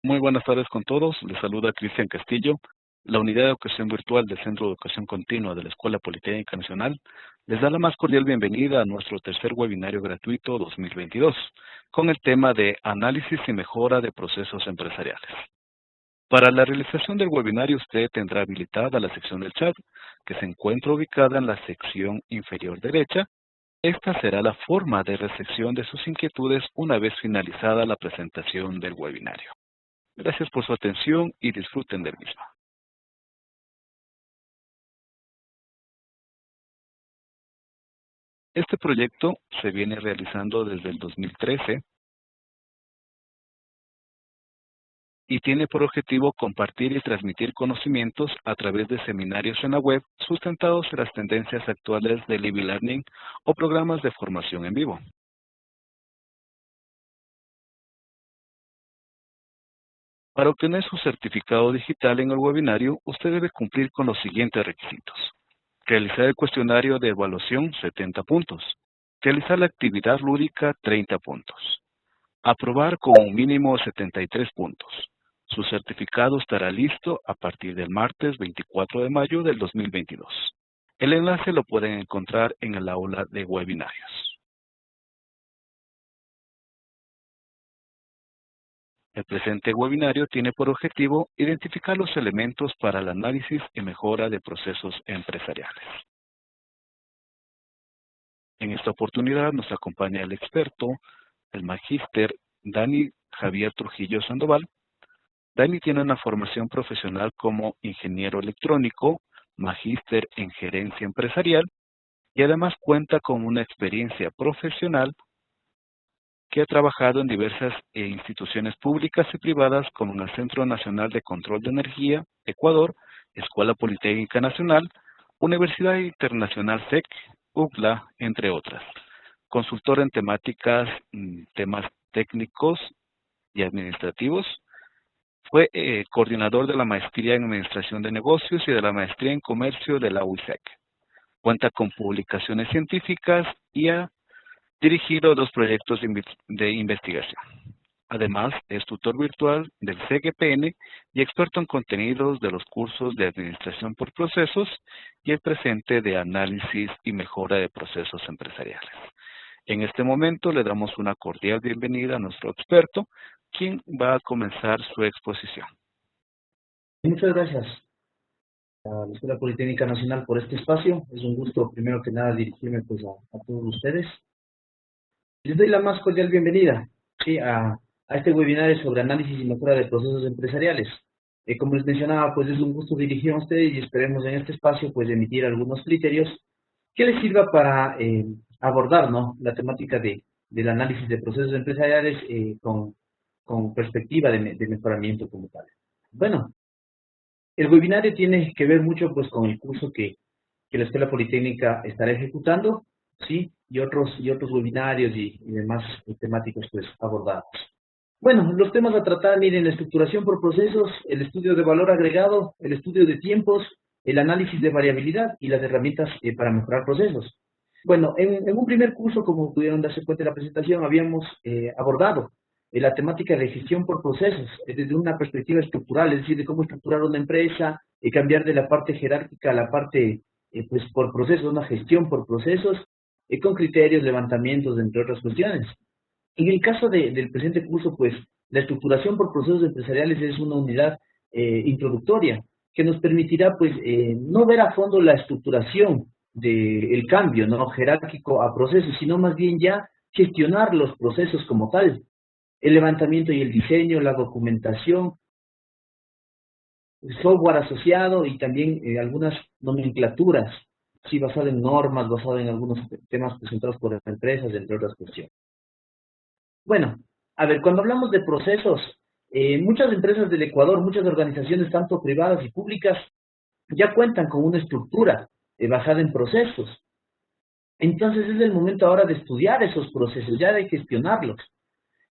Muy buenas tardes con todos. Les saluda Cristian Castillo. La Unidad de Educación Virtual del Centro de Educación Continua de la Escuela Politécnica Nacional les da la más cordial bienvenida a nuestro tercer webinario gratuito 2022 con el tema de Análisis y Mejora de Procesos Empresariales. Para la realización del webinario usted tendrá habilitada la sección del chat que se encuentra ubicada en la sección inferior derecha. Esta será la forma de recepción de sus inquietudes una vez finalizada la presentación del webinario. Gracias por su atención y disfruten del mismo. Este proyecto se viene realizando desde el 2013 y tiene por objetivo compartir y transmitir conocimientos a través de seminarios en la web sustentados en las tendencias actuales del e-learning o programas de formación en vivo. Para obtener su certificado digital en el webinario, usted debe cumplir con los siguientes requisitos. Realizar el cuestionario de evaluación, 70 puntos. Realizar la actividad lúdica, 30 puntos. Aprobar con un mínimo de 73 puntos. Su certificado estará listo a partir del martes 24 de mayo del 2022. El enlace lo pueden encontrar en el aula de webinarios. El presente webinario tiene por objetivo identificar los elementos para el análisis y mejora de procesos empresariales. En esta oportunidad nos acompaña el experto, el magíster Dani Javier Trujillo Sandoval. Dani tiene una formación profesional como ingeniero electrónico, magíster en gerencia empresarial y además cuenta con una experiencia profesional que ha trabajado en diversas instituciones públicas y privadas como el Centro Nacional de Control de Energía, Ecuador, Escuela Politécnica Nacional, Universidad Internacional SEC, UCLA, entre otras. Consultor en temas técnicos y administrativos. Fue coordinador de la maestría en Administración de Negocios y de la maestría en Comercio de la UISEC. Cuenta con publicaciones científicas y ha dirigido 2 proyectos de investigación. Además, es tutor virtual del CGPN y experto en contenidos de los cursos de Administración por Procesos y el presente de Análisis y Mejora de Procesos Empresariales. En este momento le damos una cordial bienvenida a nuestro experto, quien va a comenzar su exposición. Muchas gracias a la Escuela Politécnica Nacional por este espacio. Es un gusto, primero que nada, dirigirme pues, a todos ustedes. Les doy la más cordial bienvenida ¿sí? a este webinario sobre análisis y mejora de procesos empresariales. Como les mencionaba, pues es un gusto dirigirme a ustedes y esperemos en este espacio pues emitir algunos criterios que les sirva para abordar ¿no? la temática del análisis de procesos empresariales con perspectiva de mejoramiento como tal. Bueno, el webinario tiene que ver mucho pues con el curso que la Escuela Politécnica estará ejecutando, ¿sí? Y otros webinarios y demás temáticos pues abordados. Bueno, los temas a tratar, miren, la estructuración por procesos, el estudio de valor agregado, el estudio de tiempos, el análisis de variabilidad y las herramientas para mejorar procesos. Bueno, en un primer curso, como pudieron darse cuenta de la presentación, habíamos abordado la temática de gestión por procesos, desde una perspectiva estructural, es decir, de cómo estructurar una empresa, cambiar de la parte jerárquica a la parte, pues, por procesos, una gestión por procesos, con criterios, levantamientos, entre otras cuestiones. En el caso del presente curso, pues, la estructuración por procesos empresariales es una unidad introductoria que nos permitirá, pues, no ver a fondo la estructuración del cambio, ¿no? Jerárquico a procesos, sino más bien ya gestionar los procesos como tal. El levantamiento y el diseño, la documentación, el software asociado y también algunas nomenclaturas, sí, basado en normas, basado en algunos temas presentados por empresas, entre otras cuestiones. Bueno, a ver, cuando hablamos de procesos, muchas empresas del Ecuador, muchas organizaciones, tanto privadas y públicas, ya cuentan con una estructura basada en procesos. Entonces es el momento ahora de estudiar esos procesos, ya de gestionarlos.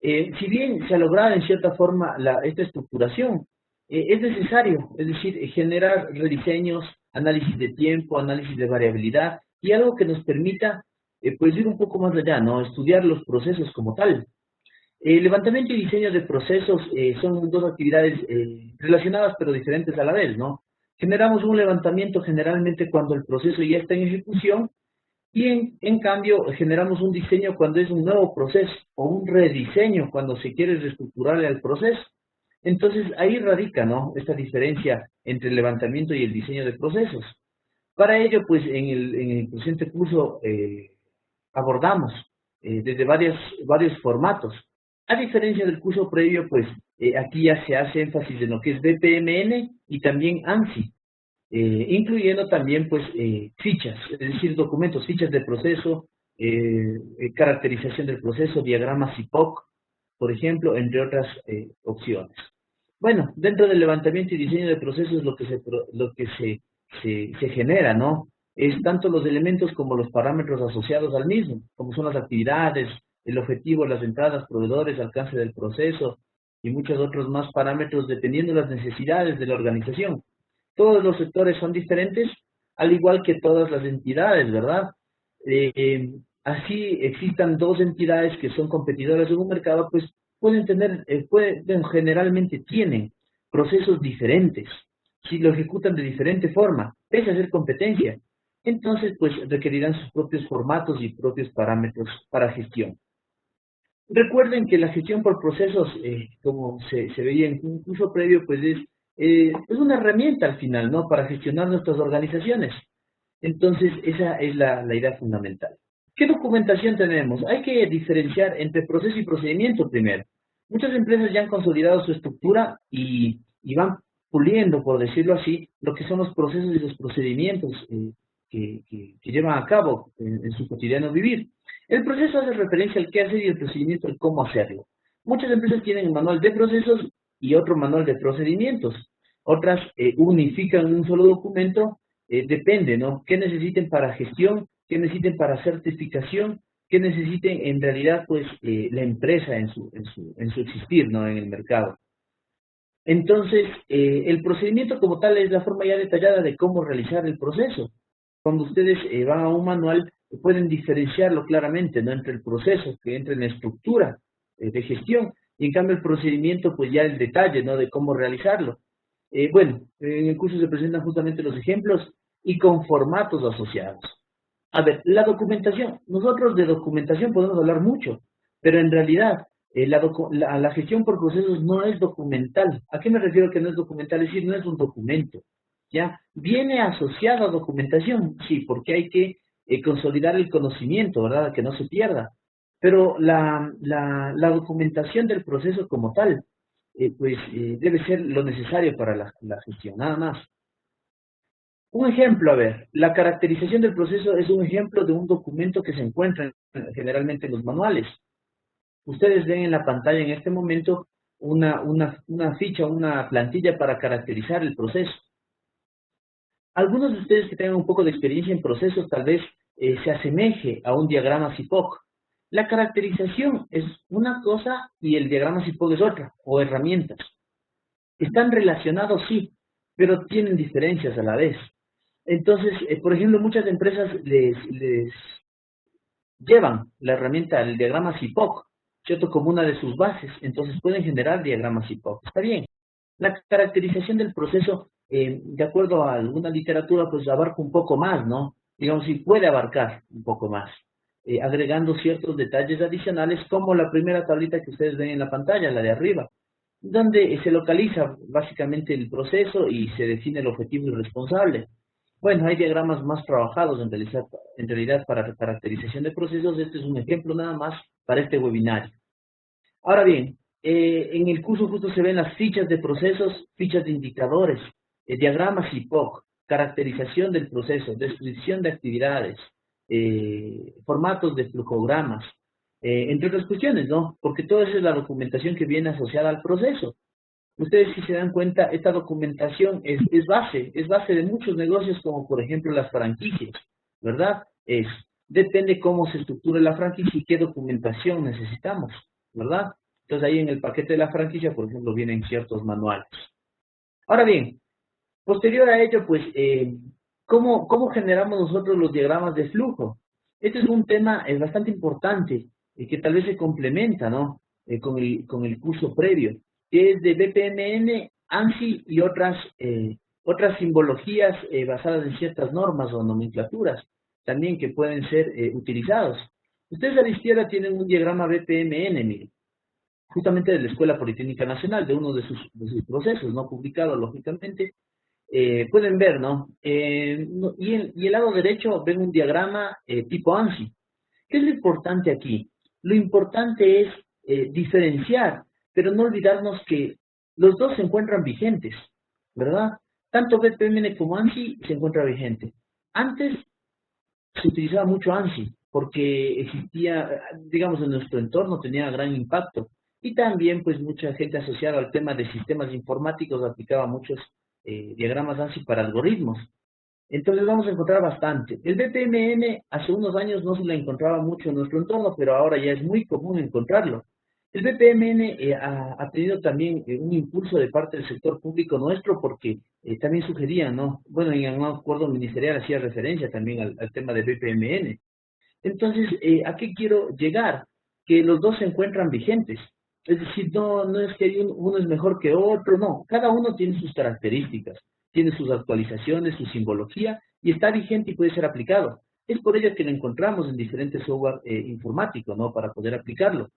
Si bien se ha logrado en cierta forma esta estructuración, es necesario, es decir, generar rediseños, análisis de tiempo, análisis de variabilidad y algo que nos permita pues ir un poco más allá, ¿no? Estudiar los procesos como tal. Levantamiento y diseño de procesos son dos actividades relacionadas pero diferentes a la vez, ¿no? Generamos un levantamiento generalmente cuando el proceso ya está en ejecución y en cambio generamos un diseño cuando es un nuevo proceso o un rediseño cuando se quiere reestructurarle al proceso. Entonces ahí radica, ¿no?, esta diferencia entre el levantamiento y el diseño de procesos. Para ello, pues en el presente curso abordamos desde varios formatos. A diferencia del curso previo, pues aquí ya se hace énfasis en lo que es BPMN y también ANSI, incluyendo también pues fichas, es decir, documentos, fichas de proceso, caracterización del proceso, diagramas IPOC, por ejemplo, entre otras opciones. Bueno, dentro del levantamiento y diseño de procesos lo que se genera, ¿no? Es tanto los elementos como los parámetros asociados al mismo, como son las actividades, el objetivo, las entradas, proveedores, alcance del proceso y muchos otros más parámetros dependiendo de las necesidades de la organización. Todos los sectores son diferentes, al igual que todas las entidades, ¿verdad? Así existan dos entidades que son competidoras en un mercado, pues pueden tener, generalmente tienen procesos diferentes, si lo ejecutan de diferente forma, pese a ser competencia. Entonces, pues requerirán sus propios formatos y propios parámetros para gestión. Recuerden que la gestión por procesos, como se veía en un curso previo, pues es una herramienta al final, ¿no?, para gestionar nuestras organizaciones. Entonces, esa es la idea fundamental. ¿Qué documentación tenemos? Hay que diferenciar entre proceso y procedimiento primero. Muchas empresas ya han consolidado su estructura y van puliendo, por decirlo así, lo que son los procesos y los procedimientos que llevan a cabo en su cotidiano vivir. El proceso hace referencia al qué hacer y el procedimiento al cómo hacerlo. Muchas empresas tienen un manual de procesos y otro manual de procedimientos. Otras unifican en un solo documento, depende, ¿no?, qué necesiten para gestión, qué necesiten para certificación, qué necesiten en realidad, pues, la empresa en su existir, ¿no?, en el mercado. Entonces, el procedimiento como tal es la forma ya detallada de cómo realizar el proceso. Cuando ustedes van a un manual, pueden diferenciarlo claramente, ¿no?, entre el proceso, que entra en la estructura de gestión, y en cambio el procedimiento, pues ya el detalle, ¿no?, de cómo realizarlo. Bueno, en el curso se presentan justamente los ejemplos y con formatos asociados. A ver, la documentación. Nosotros de documentación podemos hablar mucho, pero en realidad la gestión por procesos no es documental. ¿A qué me refiero que no es documental? Es decir, no es un documento, ¿ya? Viene asociado a documentación, sí, porque hay que consolidar el conocimiento, ¿verdad?, que no se pierda. Pero la documentación del proceso como tal, debe ser lo necesario para la gestión, nada más. Un ejemplo, a ver, la caracterización del proceso es un ejemplo de un documento que se encuentra generalmente en los manuales. Ustedes ven en la pantalla en este momento una ficha, una plantilla para caracterizar el proceso. Algunos de ustedes que tengan un poco de experiencia en procesos tal vez se asemeje a un diagrama CIPOC. La caracterización es una cosa y el diagrama CIPOC es otra, o herramientas. Están relacionados, sí, pero tienen diferencias a la vez. Entonces, por ejemplo, muchas empresas les llevan la herramienta, el diagrama CIPOC, ¿cierto?, como una de sus bases. Entonces pueden generar diagramas CIPOC. Está bien. La caracterización del proceso, de acuerdo a alguna literatura, pues abarca un poco más, ¿no? Digamos, si puede abarcar un poco más, agregando ciertos detalles adicionales, como la primera tablita que ustedes ven en la pantalla, la de arriba, donde se localiza básicamente el proceso y se define el objetivo y responsable. Bueno, hay diagramas más trabajados en realidad para la caracterización de procesos. Este es un ejemplo nada más para este webinario. Ahora bien, en el curso justo se ven las fichas de procesos, fichas de indicadores, diagramas IPOC, caracterización del proceso, descripción de actividades, formatos de flujogramas, entre otras cuestiones, ¿no? Porque toda esa es la documentación que viene asociada al proceso. Ustedes, si se dan cuenta, esta documentación es base de muchos negocios, como por ejemplo las franquicias, ¿verdad? Depende cómo se estructure la franquicia y qué documentación necesitamos, ¿verdad? Entonces ahí en el paquete de la franquicia, por ejemplo, vienen ciertos manuales. Ahora bien, posterior a ello, pues, ¿cómo generamos nosotros los diagramas de flujo? Este es un tema bastante importante y que tal vez se complementa, ¿no? con el curso previo, que es de BPMN, ANSI y otras simbologías basadas en ciertas normas o nomenclaturas también que pueden ser utilizados. Ustedes a la izquierda tienen un diagrama BPMN, miren, justamente de la Escuela Politécnica Nacional, de uno de sus procesos, no publicado, lógicamente. Pueden ver, ¿no? Y el lado derecho ven un diagrama tipo ANSI. ¿Qué es lo importante aquí? Lo importante es diferenciar, pero no olvidarnos que los dos se encuentran vigentes, ¿verdad? Tanto BPMN como ANSI se encuentra vigente. Antes se utilizaba mucho ANSI porque existía, digamos, en nuestro entorno tenía gran impacto. Y también, pues, mucha gente asociada al tema de sistemas informáticos aplicaba muchos diagramas ANSI para algoritmos. Entonces vamos a encontrar bastante. El BPMN hace unos años no se lo encontraba mucho en nuestro entorno, pero ahora ya es muy común encontrarlo. El BPMN ha tenido también un impulso de parte del sector público nuestro porque también sugería, ¿no? Bueno, en un acuerdo ministerial hacía referencia también al tema de BPMN. Entonces, ¿a qué quiero llegar? Que los dos se encuentran vigentes. Es decir, no es que uno es mejor que otro, no. Cada uno tiene sus características, tiene sus actualizaciones, su simbología, y está vigente y puede ser aplicado. Es por ello que lo encontramos en diferentes software informáticos, ¿no? Para poder aplicarlo.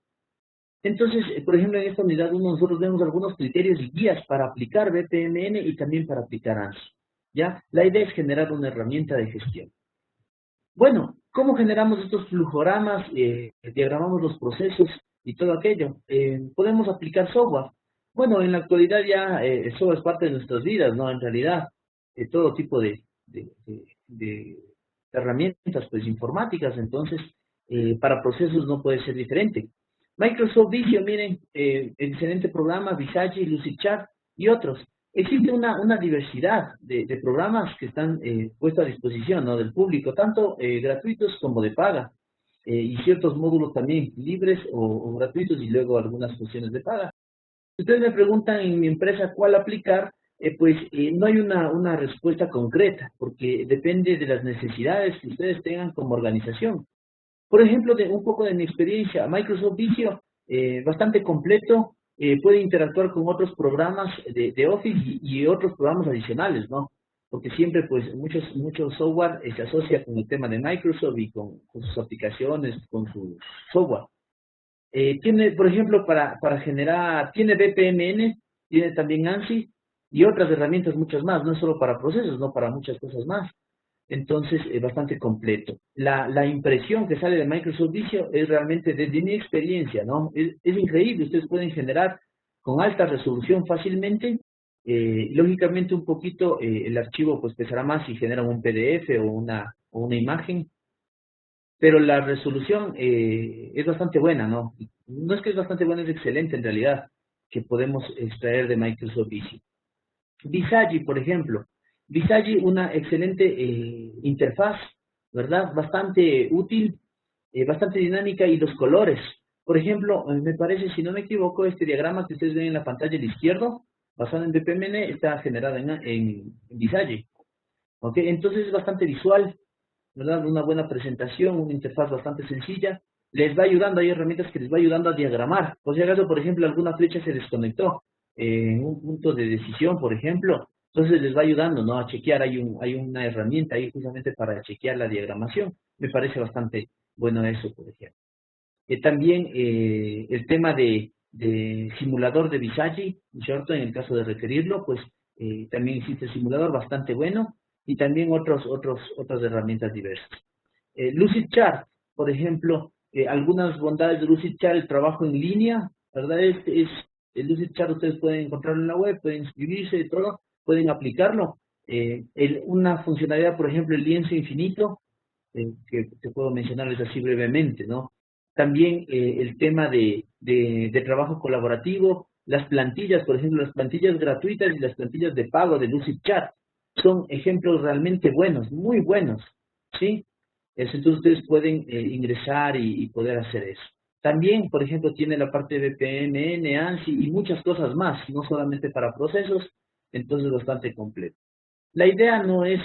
Entonces, por ejemplo, en esta unidad nosotros vemos algunos criterios y guías para aplicar BPMN y también para aplicar ANSI. ¿Ya? La idea es generar una herramienta de gestión. Bueno, ¿cómo generamos estos flujogramas? Diagramamos los procesos y todo aquello. ¿Podemos aplicar software? Bueno, en la actualidad ya el software es parte de nuestras vidas, ¿no? En realidad, todo tipo de herramientas pues, informáticas, entonces, para procesos no puede ser diferente. Microsoft Visio, miren, excelente programa, Visage, Lucidchart y otros. Existe una diversidad de programas que están puestos a disposición, ¿no? Del público, tanto gratuitos como de paga, y ciertos módulos también libres o gratuitos y luego algunas funciones de paga. Si ustedes me preguntan en mi empresa cuál aplicar, pues no hay una respuesta concreta, porque depende de las necesidades que ustedes tengan como organización. Por ejemplo, un poco de mi experiencia, Microsoft Visio, bastante completo, puede interactuar con otros programas de Office y otros programas adicionales, ¿no? Porque siempre, pues, muchos software se asocia con el tema de Microsoft y con sus aplicaciones, con su software. Tiene, por ejemplo, para generar, tiene BPMN, tiene también ANSI y otras herramientas, muchas más, no es solo para procesos, no para muchas cosas más. Entonces, es bastante completo. La impresión que sale de Microsoft Visio es realmente desde mi experiencia, ¿no? Es increíble, ustedes pueden generar con alta resolución fácilmente. Lógicamente, un poquito el archivo pues pesará más si generan un PDF o una imagen, pero la resolución es bastante buena, ¿no? No es que es bastante buena, es excelente en realidad, que podemos extraer de Microsoft Visio. Visage, por ejemplo. Visage, una excelente interfaz, ¿verdad? Bastante útil, bastante dinámica y los colores. Por ejemplo, me parece, si no me equivoco, este diagrama que ustedes ven en la pantalla del izquierdo, basado en BPMN, está generado en Visage. ¿Ok? Entonces es bastante visual, ¿verdad? Una buena presentación, una interfaz bastante sencilla. Les va ayudando, hay herramientas que les va ayudando a diagramar. Por si acaso, por ejemplo, alguna flecha se desconectó en un punto de decisión, por ejemplo, entonces les va ayudando, ¿no? A chequear, hay una herramienta ahí justamente para chequear la diagramación. Me parece bastante bueno eso, por ejemplo. También el tema de simulador de Visage, ¿cierto? En el caso de requerirlo, pues también existe el simulador bastante bueno y también otras herramientas diversas. Lucidchart, por ejemplo, algunas bondades de Lucidchart, el trabajo en línea, ¿verdad? El Lucidchart ustedes pueden encontrarlo en la web, pueden inscribirse y todo, pueden aplicarlo. Una funcionalidad, por ejemplo, el lienzo infinito, que te puedo mencionarles así brevemente, ¿no? También el tema de trabajo colaborativo, las plantillas, por ejemplo, las plantillas gratuitas y las plantillas de pago de Lucidchart son ejemplos realmente buenos, muy buenos, ¿sí? Entonces ustedes pueden ingresar y poder hacer eso. También, por ejemplo, tiene la parte de BPMN, ANSI y muchas cosas más, no solamente para procesos, entonces bastante completo. La idea no es,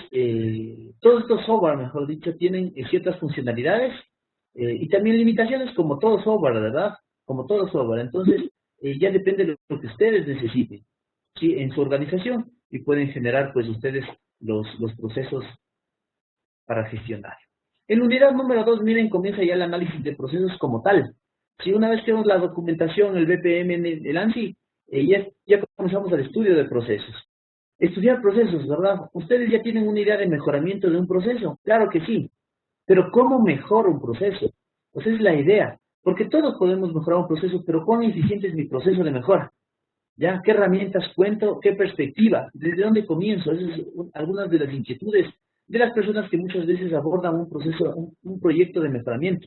todos estos software, mejor dicho, tienen ciertas funcionalidades y también limitaciones como todo software, ¿verdad? como todo software. Entonces, ya depende de lo que ustedes necesiten, ¿sí? En su organización y pueden generar, pues, ustedes los procesos para gestionar. En la unidad número 2, miren, comienza ya el análisis de procesos como tal. Si una vez que vemos la documentación, el BPM, el ANSI, ya comenzamos el estudio de procesos. Estudiar procesos, ¿verdad? ¿Ustedes ya tienen una idea de mejoramiento de un proceso? Claro que sí. Pero ¿cómo mejoro un proceso? Pues esa es la idea. Porque todos podemos mejorar un proceso, pero ¿cuán eficiente es mi proceso de mejora? ¿Ya? ¿Qué herramientas cuento? ¿Qué perspectiva? ¿Desde dónde comienzo? Esas son algunas de las inquietudes de las personas que muchas veces abordan un proceso, un proyecto de mejoramiento,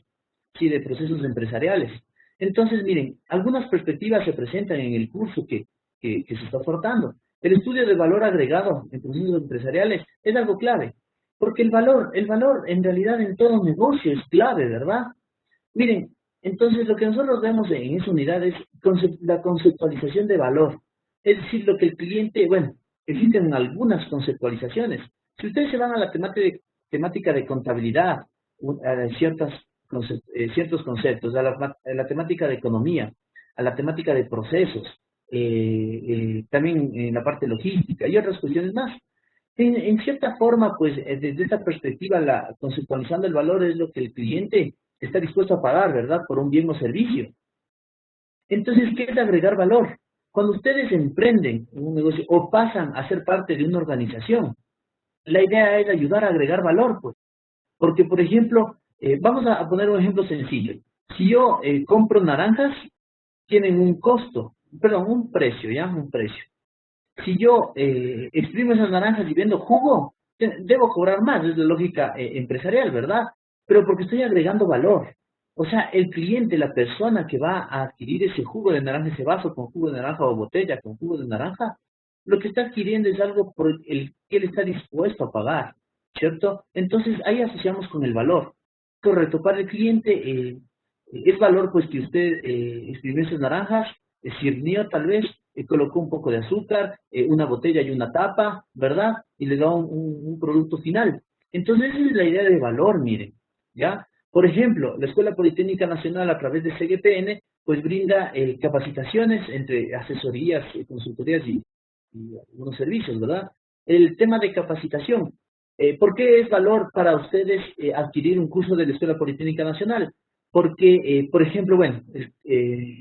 sí, de procesos empresariales. Entonces, miren, algunas perspectivas se presentan en el curso que se está ofertando. El estudio de valor agregado en procesos empresariales es algo clave, porque el valor en realidad en todo negocio es clave, ¿verdad? Miren, entonces lo que nosotros vemos en esa unidad es la conceptualización de valor. Es decir, lo que el cliente, bueno, existen algunas conceptualizaciones. Si ustedes se van a la temática de contabilidad, a ciertos conceptos, a la temática de economía, a la temática de procesos, también en la parte logística y otras cuestiones más. En cierta forma, pues, desde esta perspectiva, conceptualizando el valor es lo que el cliente está dispuesto a pagar, ¿verdad? Por un bien o servicio. Entonces, ¿qué es agregar valor? Cuando ustedes emprenden un negocio o pasan a ser parte de una organización, la idea es ayudar a agregar valor, pues. Porque, por ejemplo, vamos a poner un ejemplo sencillo. Si yo compro naranjas, tienen un costo, perdón, un precio, ¿ya? Un precio. Si yo exprimo esas naranjas y vendo jugo, debo cobrar más, es la lógica empresarial, ¿verdad? Pero porque estoy agregando valor. O sea, el cliente, la persona que va a adquirir ese jugo de naranja, ese vaso con jugo de naranja o botella con jugo de naranja, lo que está adquiriendo es algo por el que él está dispuesto a pagar, ¿cierto? Entonces ahí asociamos con el valor. Correcto, para el cliente es valor pues que usted exprimió esas naranjas, sirvió tal vez, colocó un poco de azúcar, una botella y una tapa, ¿verdad? Y le da un producto final. Entonces esa es la idea de valor, miren, ¿ya? Por ejemplo, la Escuela Politécnica Nacional a través de CGPN, pues brinda capacitaciones entre asesorías, consultorías y algunos servicios, ¿verdad? El tema de capacitación. ¿Por qué es valor para ustedes adquirir un curso de la Escuela Politécnica Nacional? Porque, por ejemplo, bueno,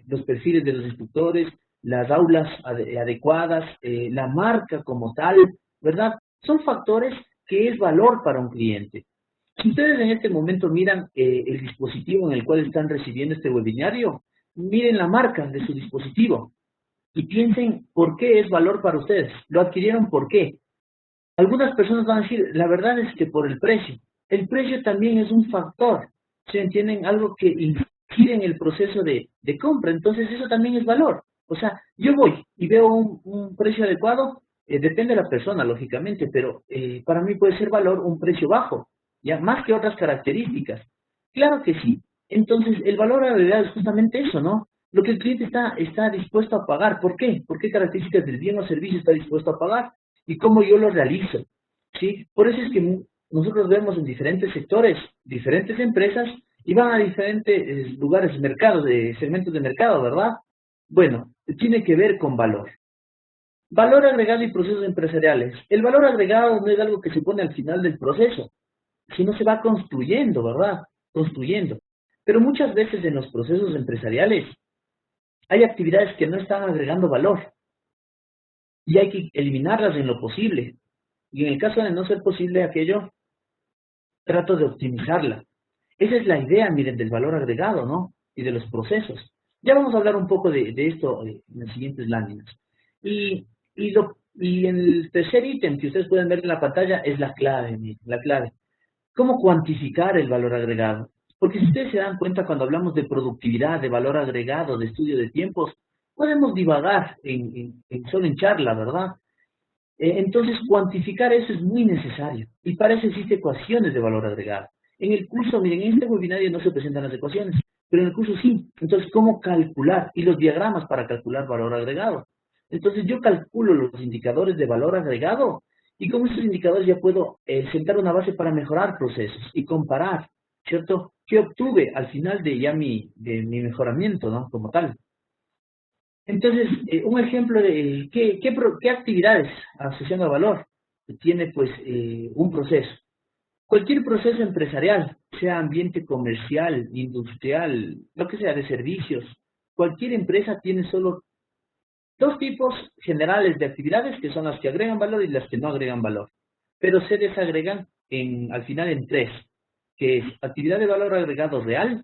los perfiles de los instructores, las aulas adecuadas, la marca como tal, ¿verdad? Son factores que es valor para un cliente. Si ustedes en este momento miran el dispositivo en el cual están recibiendo este webinario, miren la marca de su dispositivo y piensen por qué es valor para ustedes. ¿Lo adquirieron por qué? Algunas personas van a decir, la verdad es que por el precio. El precio también es un factor. ¿Se entienden? Algo que incide en el proceso de compra. Entonces, eso también es valor. O sea, yo voy y veo un precio adecuado, depende de la persona, lógicamente, pero para mí puede ser valor un precio bajo, ya más que otras características. Claro que sí. Entonces, el valor agregado es justamente eso, ¿no? Lo que el cliente está dispuesto a pagar. ¿Por qué? ¿Por qué características del bien o servicio está dispuesto a pagar? Y cómo yo lo realizo, ¿sí? Por eso es que nosotros vemos en diferentes sectores, diferentes empresas, y van a diferentes lugares, mercados, segmentos de mercado, ¿verdad? Bueno, tiene que ver con valor. Valor agregado y procesos empresariales. El valor agregado no es algo que se pone al final del proceso, sino se va construyendo, ¿verdad? Construyendo. Pero muchas veces en los procesos empresariales hay actividades que no están agregando valor y hay que eliminarlas en lo posible. Y en el caso de no ser posible aquello, trato de optimizarla. Esa es la idea, miren, del valor agregado, ¿no? Y de los procesos. Ya vamos a hablar un poco de esto en las siguientes láminas. Y en el tercer ítem que ustedes pueden ver en la pantalla es la clave, miren, la clave. ¿Cómo cuantificar el valor agregado? Porque si ustedes se dan cuenta cuando hablamos de productividad, de valor agregado, de estudio de tiempos, podemos divagar solo en charla, ¿verdad? Entonces, cuantificar eso es muy necesario. Y para eso existen ecuaciones de valor agregado. En el curso, miren, en este webinario no se presentan las ecuaciones, pero en el curso sí. Entonces, ¿cómo calcular? Y los diagramas para calcular valor agregado. Entonces, yo calculo los indicadores de valor agregado y con esos indicadores ya puedo sentar una base para mejorar procesos y comparar. ¿cierto? ¿Qué obtuve al final de mi mejoramiento, ¿no? Como tal. Entonces, un ejemplo de qué actividades asociando a valor tiene pues un proceso. Cualquier proceso empresarial, sea ambiente comercial, industrial, lo que sea de servicios, cualquier empresa tiene solo dos tipos generales de actividades que son las que agregan valor y las que no agregan valor. Pero se desagregan al final en tres, que es actividad de valor agregado real,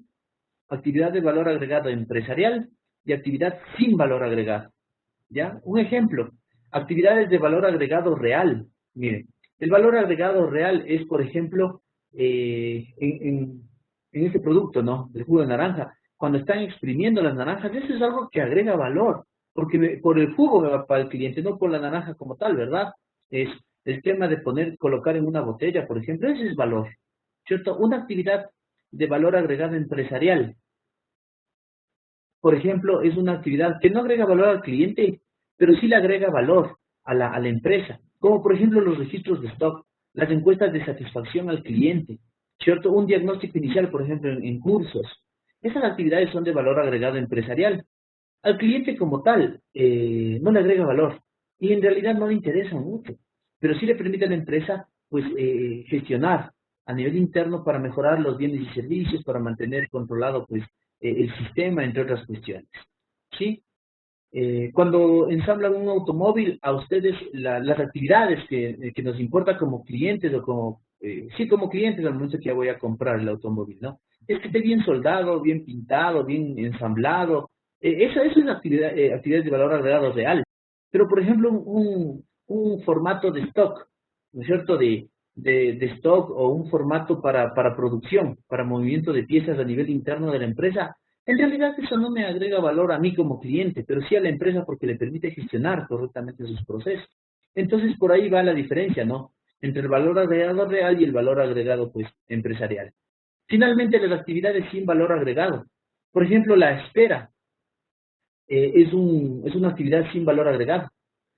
actividad de valor agregado empresarial y actividad sin valor agregado. ¿Ya? Un ejemplo, actividades de valor agregado real. Miren, el valor agregado real es, por ejemplo, en este producto, ¿no? Del jugo de naranja. Cuando están exprimiendo las naranjas, eso es algo que agrega valor, porque por el jugo me va para el cliente, no por la naranja como tal, ¿verdad? Es el tema de colocar en una botella, por ejemplo, ese es valor, ¿cierto? Una actividad de valor agregado empresarial, por ejemplo, es una actividad que no agrega valor al cliente, pero sí le agrega valor a la empresa, como por ejemplo los registros de stock, las encuestas de satisfacción al cliente, ¿cierto? Un diagnóstico inicial, por ejemplo, en cursos. Esas actividades son de valor agregado empresarial. Al cliente como tal no le agrega valor y en realidad no le interesa mucho, pero sí le permite a la empresa pues gestionar a nivel interno para mejorar los bienes y servicios, para mantener controlado pues el sistema, entre otras cuestiones. ¿Sí? Cuando ensamblan un automóvil, a ustedes las actividades que nos importa como clientes o como, sí, como clientes al momento que ya voy a comprar el automóvil, ¿no? Es que esté bien soldado, bien pintado, bien ensamblado. Eso es una actividad de valor agregado real. Pero, por ejemplo, un formato de stock, ¿no es cierto? De stock o un formato para producción, para movimiento de piezas a nivel interno de la empresa, en realidad eso no me agrega valor a mí como cliente, pero sí a la empresa porque le permite gestionar correctamente sus procesos. Entonces por ahí va la diferencia, ¿no? Entre el valor agregado real y el valor agregado, pues, empresarial. Finalmente, las actividades sin valor agregado. Por ejemplo, la espera es una actividad sin valor agregado.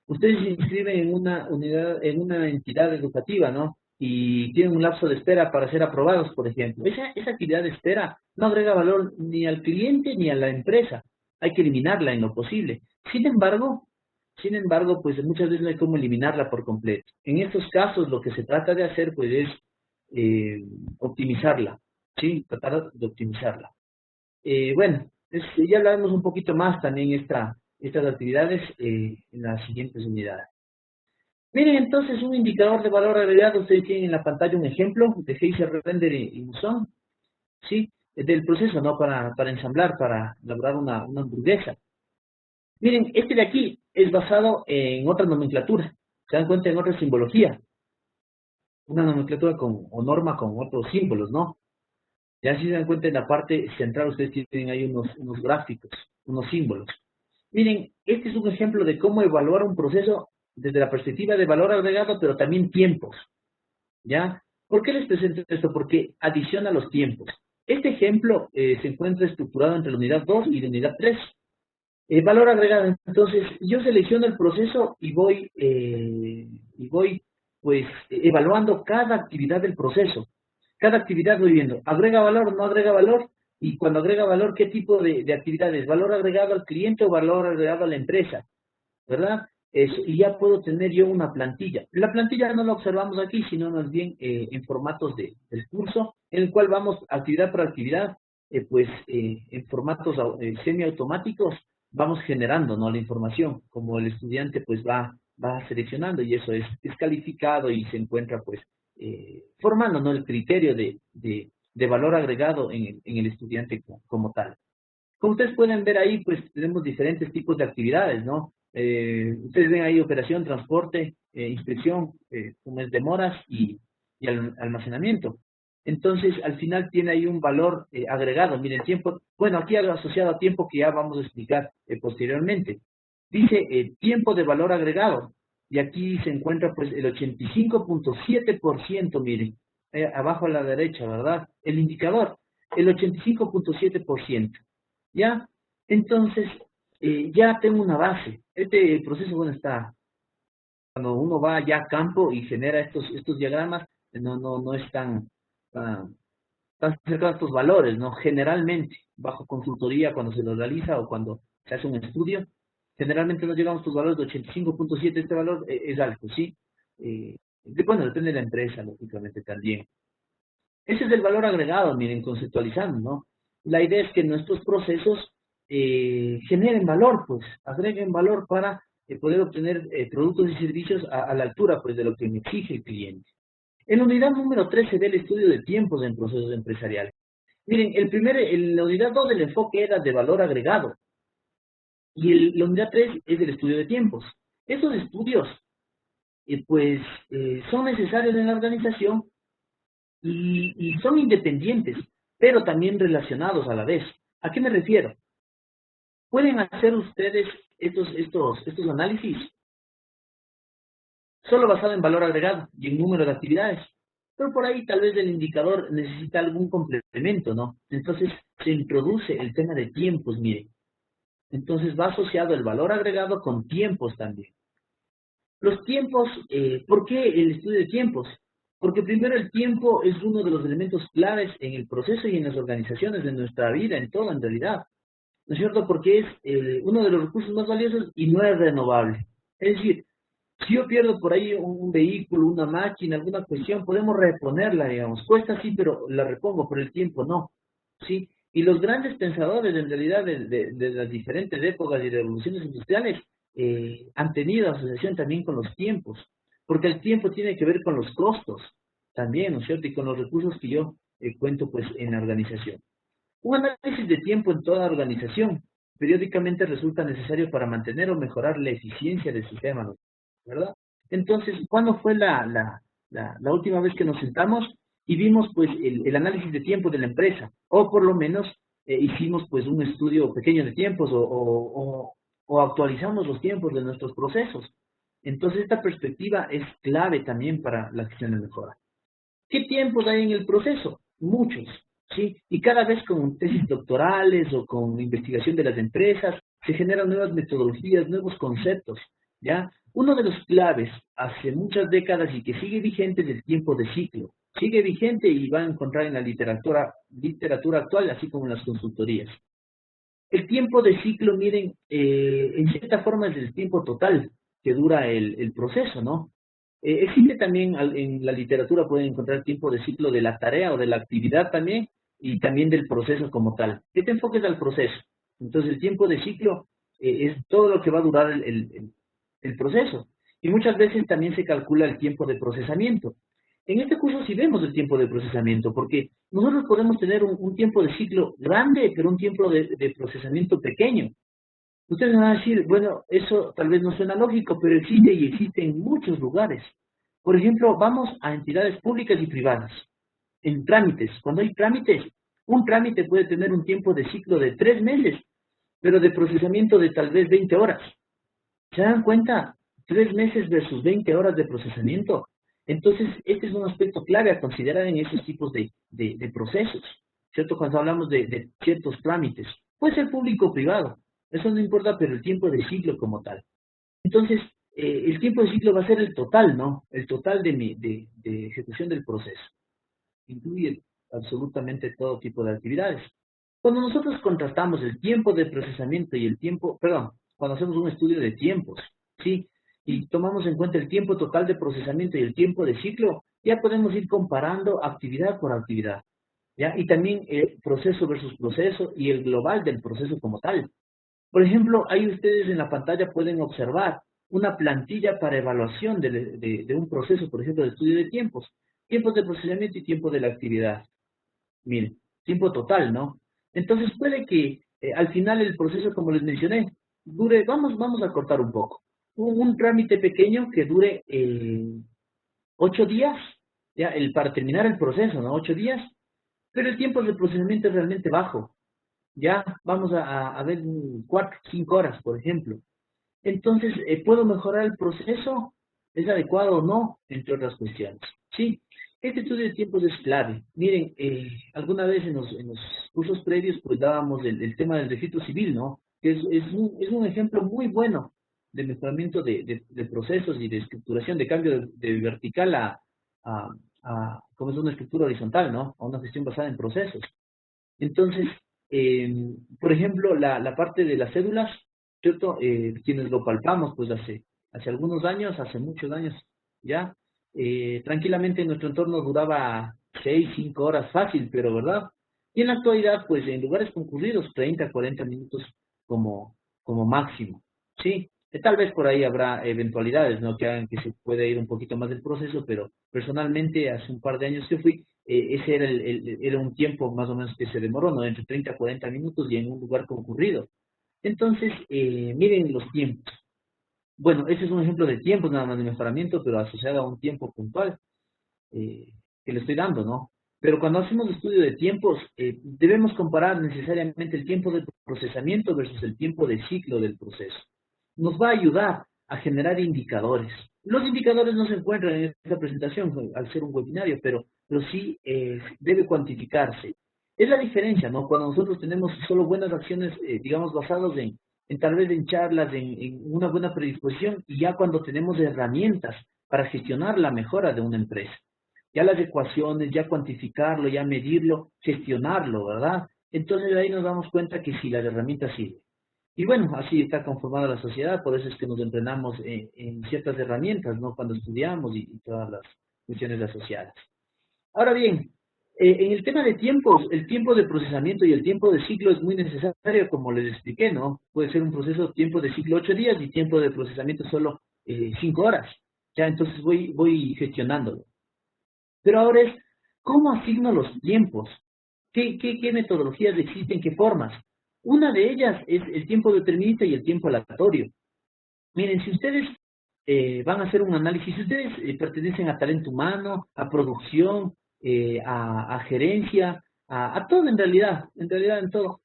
Ustedes se inscriben en una unidad, en una entidad educativa, ¿no? Y tienen un lapso de espera para ser aprobados, por ejemplo. Esa actividad de espera no agrega valor ni al cliente ni a la empresa. Hay que eliminarla en lo posible. Sin embargo, pues muchas veces no hay cómo eliminarla por completo. En estos casos, lo que se trata de hacer, pues, es optimizarla, ¿sí? Tratar de optimizarla. Bueno, ya hablaremos un poquito más también estas actividades en las siguientes unidades. Miren entonces un indicador de valor agregado, ustedes tienen en la pantalla un ejemplo de Heiser Render y Musson, ¿sí? Del proceso, ¿no? Para ensamblar, para elaborar una hamburguesa. Miren, este de aquí es basado en otra nomenclatura, se dan cuenta en otra simbología, una nomenclatura o norma con otros símbolos, ¿no? Ya si se dan cuenta en la parte central, ustedes tienen ahí unos gráficos, unos símbolos. Miren, este es un ejemplo de cómo evaluar un proceso desde la perspectiva de valor agregado, pero también tiempos, ¿ya? ¿Por qué les presento esto? Porque adiciona los tiempos. Este ejemplo se encuentra estructurado entre la unidad 2 y la unidad 3. Valor agregado, entonces, yo selecciono el proceso y voy, pues, evaluando cada actividad del proceso. Cada actividad voy viendo, ¿agrega valor, no agrega valor? Y cuando agrega valor, ¿qué tipo de actividades? ¿Valor agregado al cliente o valor agregado a la empresa? ¿Verdad? Y ya puedo tener yo una plantilla. La plantilla no la observamos aquí, sino más bien en formatos del curso, en el cual vamos actividad por actividad, pues en formatos semiautomáticos, vamos generando, ¿no? La información, como el estudiante pues va seleccionando y eso es calificado y se encuentra pues formando, ¿no? El criterio de valor agregado en el estudiante como tal. Como ustedes pueden ver ahí, pues tenemos diferentes tipos de actividades, ¿no? Ustedes ven ahí operación, transporte, inspección, como es demoras y almacenamiento. Entonces, al final tiene ahí un valor agregado. Miren, tiempo, bueno, aquí asociado a tiempo que ya vamos a explicar posteriormente. Dice tiempo de valor agregado. Y aquí se encuentra pues el 85.7%, miren, abajo a la derecha, ¿verdad? El indicador, el 85.7%. ¿Ya? Entonces, ya tengo una base. Este proceso, bueno, está, cuando uno va ya a campo y genera estos diagramas, no es tan están cerca de estos valores, ¿no? Generalmente, bajo consultoría, cuando se lo realiza o cuando se hace un estudio, generalmente no llegamos a estos valores de 85.7, este valor es alto, ¿sí? Bueno, depende de la empresa, lógicamente, también. Ese es el valor agregado, miren, conceptualizando, ¿no? La idea es que nuestros procesos generen valor, pues, agreguen valor para poder obtener productos y servicios a la altura, pues, de lo que me exige el cliente. En la unidad número 3 se ve el estudio de tiempos en procesos empresariales. Miren, en la unidad 2 el enfoque era de valor agregado y la unidad 3 es el estudio de tiempos. Esos estudios, son necesarios en la organización y son independientes, pero también relacionados a la vez. ¿A qué me refiero? Pueden hacer ustedes estos análisis solo basado en valor agregado y en número de actividades. Pero por ahí tal vez el indicador necesita algún complemento, ¿no? Entonces se introduce el tema de tiempos, miren. Entonces va asociado el valor agregado con tiempos también. Los tiempos, ¿por qué el estudio de tiempos? Porque primero el tiempo es uno de los elementos claves en el proceso y en las organizaciones de nuestra vida, en toda en realidad. ¿No es cierto? Porque es uno de los recursos más valiosos y no es renovable. Es decir, si yo pierdo por ahí un vehículo, una máquina, alguna cuestión, podemos reponerla, digamos. Cuesta sí, pero la repongo, por el tiempo no. ¿Sí? Y los grandes pensadores, en realidad, de las diferentes épocas y revoluciones industriales, han tenido asociación también con los tiempos, porque el tiempo tiene que ver con los costos también, ¿no es cierto? Y con los recursos que yo cuento, pues, en la organización. Un análisis de tiempo en toda organización periódicamente resulta necesario para mantener o mejorar la eficiencia del sistema, ¿no? ¿Verdad? Entonces, ¿cuándo fue la última vez que nos sentamos y vimos pues el análisis de tiempo de la empresa? O por lo menos hicimos pues un estudio pequeño de tiempos o actualizamos los tiempos de nuestros procesos. Entonces, esta perspectiva es clave también para la gestión de mejora. ¿Qué tiempos hay en el proceso? Muchos, ¿sí? Y cada vez con tesis doctorales o con investigación de las empresas se generan nuevas metodologías, nuevos conceptos, ¿ya? Uno de los claves hace muchas décadas y que sigue vigente es el tiempo de ciclo. Sigue vigente y va a encontrar en la literatura actual, así como en las consultorías. El tiempo de ciclo, miren, en cierta forma es el tiempo total que dura el proceso, ¿no? Existe también en la literatura, pueden encontrar tiempo de ciclo de la tarea o de la actividad también, y también del proceso como tal. ¿Qué te enfoques al proceso? Entonces, el tiempo de ciclo es todo lo que va a durar el proceso. Y muchas veces también se calcula el tiempo de procesamiento. En este curso sí vemos el tiempo de procesamiento, porque nosotros podemos tener un tiempo de ciclo grande, pero un tiempo de procesamiento pequeño. Ustedes van a decir, bueno, eso tal vez no suena lógico, pero existe y existe en muchos lugares. Por ejemplo, vamos a entidades públicas y privadas. En trámites, cuando hay trámites, un trámite puede tener un tiempo de ciclo de 3 meses, pero de procesamiento de tal vez 20 horas. ¿Se dan cuenta? 3 meses versus 20 horas de procesamiento. Entonces, este es un aspecto clave a considerar en esos tipos de procesos, ¿cierto? Cuando hablamos de ciertos trámites. Puede ser público o privado, eso no importa, pero el tiempo de ciclo como tal. Entonces, el tiempo de ciclo va a ser el total, ¿no? El total de ejecución del proceso. Incluye absolutamente todo tipo de actividades. Cuando nosotros contrastamos el tiempo de procesamiento y el tiempo, perdón, cuando hacemos un estudio de tiempos, ¿sí? Y tomamos en cuenta el tiempo total de procesamiento y el tiempo de ciclo, ya podemos ir comparando actividad por actividad, ¿ya? Y también el proceso versus proceso y el global del proceso como tal. Por ejemplo, ahí ustedes en la pantalla pueden observar una plantilla para evaluación de un proceso, por ejemplo, de estudio de tiempos. Tiempos de procesamiento y tiempo de la actividad. Miren, tiempo total, ¿no? Entonces puede que al final el proceso, como les mencioné, dure, vamos a cortar un poco. Un trámite pequeño que dure 8 días, ya, para terminar el proceso, ¿no? 8 días, pero el tiempo de procesamiento es realmente bajo. Ya, vamos a ver 4, 5 horas, por ejemplo. Entonces, ¿puedo mejorar el proceso? ¿Es adecuado o no? Entre otras cuestiones. Sí, este estudio de tiempos es clave. Miren, alguna vez en los cursos previos, pues dábamos el tema del registro civil, ¿no? Que es un ejemplo muy bueno de mejoramiento de procesos y de estructuración, de cambio de vertical a como es una estructura horizontal, ¿no? A una gestión basada en procesos. Entonces, por ejemplo, la parte de las cédulas, ¿cierto? Quienes lo palpamos, pues hace algunos años, hace muchos años ya, tranquilamente nuestro entorno duraba 6, 5 horas fácil, pero ¿verdad? Y en la actualidad, pues en lugares concurridos, 30, 40 minutos como máximo, ¿sí? Tal vez por ahí habrá eventualidades, ¿no? Que hagan que se pueda ir un poquito más del proceso, pero personalmente hace un par de años que fui, ese era, era un tiempo más o menos que se demoró, ¿no? Entre 30 a 40 minutos y en un lugar concurrido. Entonces, miren los tiempos. Bueno, ese es un ejemplo de tiempos nada más de mejoramiento, pero asociado a un tiempo puntual que le estoy dando, ¿no? Pero cuando hacemos estudio de tiempos, debemos comparar necesariamente el tiempo de procesamiento versus el tiempo de ciclo del proceso. Nos va a ayudar a generar indicadores. Los indicadores no se encuentran en esta presentación al ser un webinario, pero sí debe cuantificarse. Es la diferencia, ¿no? Cuando nosotros tenemos solo buenas acciones, digamos, basadas en tal vez en charlas, en una buena predisposición, y ya cuando tenemos herramientas para gestionar la mejora de una empresa. Ya las ecuaciones, ya cuantificarlo, ya medirlo, gestionarlo, ¿verdad? Entonces de ahí nos damos cuenta que sí, las herramientas sirven. Y bueno, así está conformada la sociedad, por eso es que nos entrenamos en ciertas herramientas, ¿no? Cuando estudiamos y todas las funciones asociadas. Ahora bien, en el tema de tiempos, el tiempo de procesamiento y el tiempo de ciclo es muy necesario, como les expliqué, ¿no? Puede ser un proceso, tiempo de ciclo 8 días y tiempo de procesamiento solo 5 horas. Ya, entonces voy gestionándolo. Pero ahora es, ¿cómo asigno los tiempos? ¿Qué metodologías existen? ¿Qué formas? Una de ellas es el tiempo determinista y el tiempo aleatorio. Miren, si ustedes van a hacer un análisis, si ustedes pertenecen a talento humano, a producción, a gerencia, a todo en realidad en todo,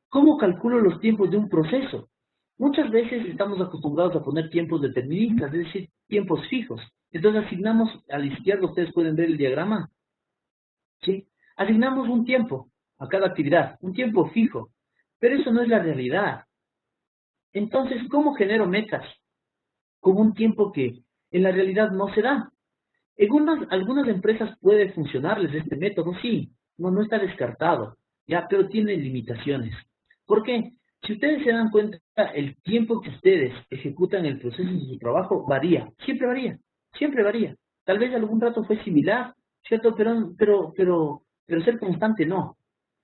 ¿cómo calculo los tiempos de un proceso? Muchas veces estamos acostumbrados a poner tiempos deterministas, es decir, tiempos fijos. Entonces asignamos a la izquierda, ustedes pueden ver el diagrama, ¿sí? Asignamos un tiempo a cada actividad, un tiempo fijo, pero eso no es la realidad. Entonces, ¿cómo genero metas con un tiempo que en la realidad no se da? En algunas empresas puede funcionarles este método, sí, no está descartado, ya, pero tiene limitaciones. ¿Por qué? Si ustedes se dan cuenta, el tiempo que ustedes ejecutan el proceso de su trabajo varía, siempre varía, siempre varía. Tal vez algún rato fue similar, ¿cierto? Pero ser constante no.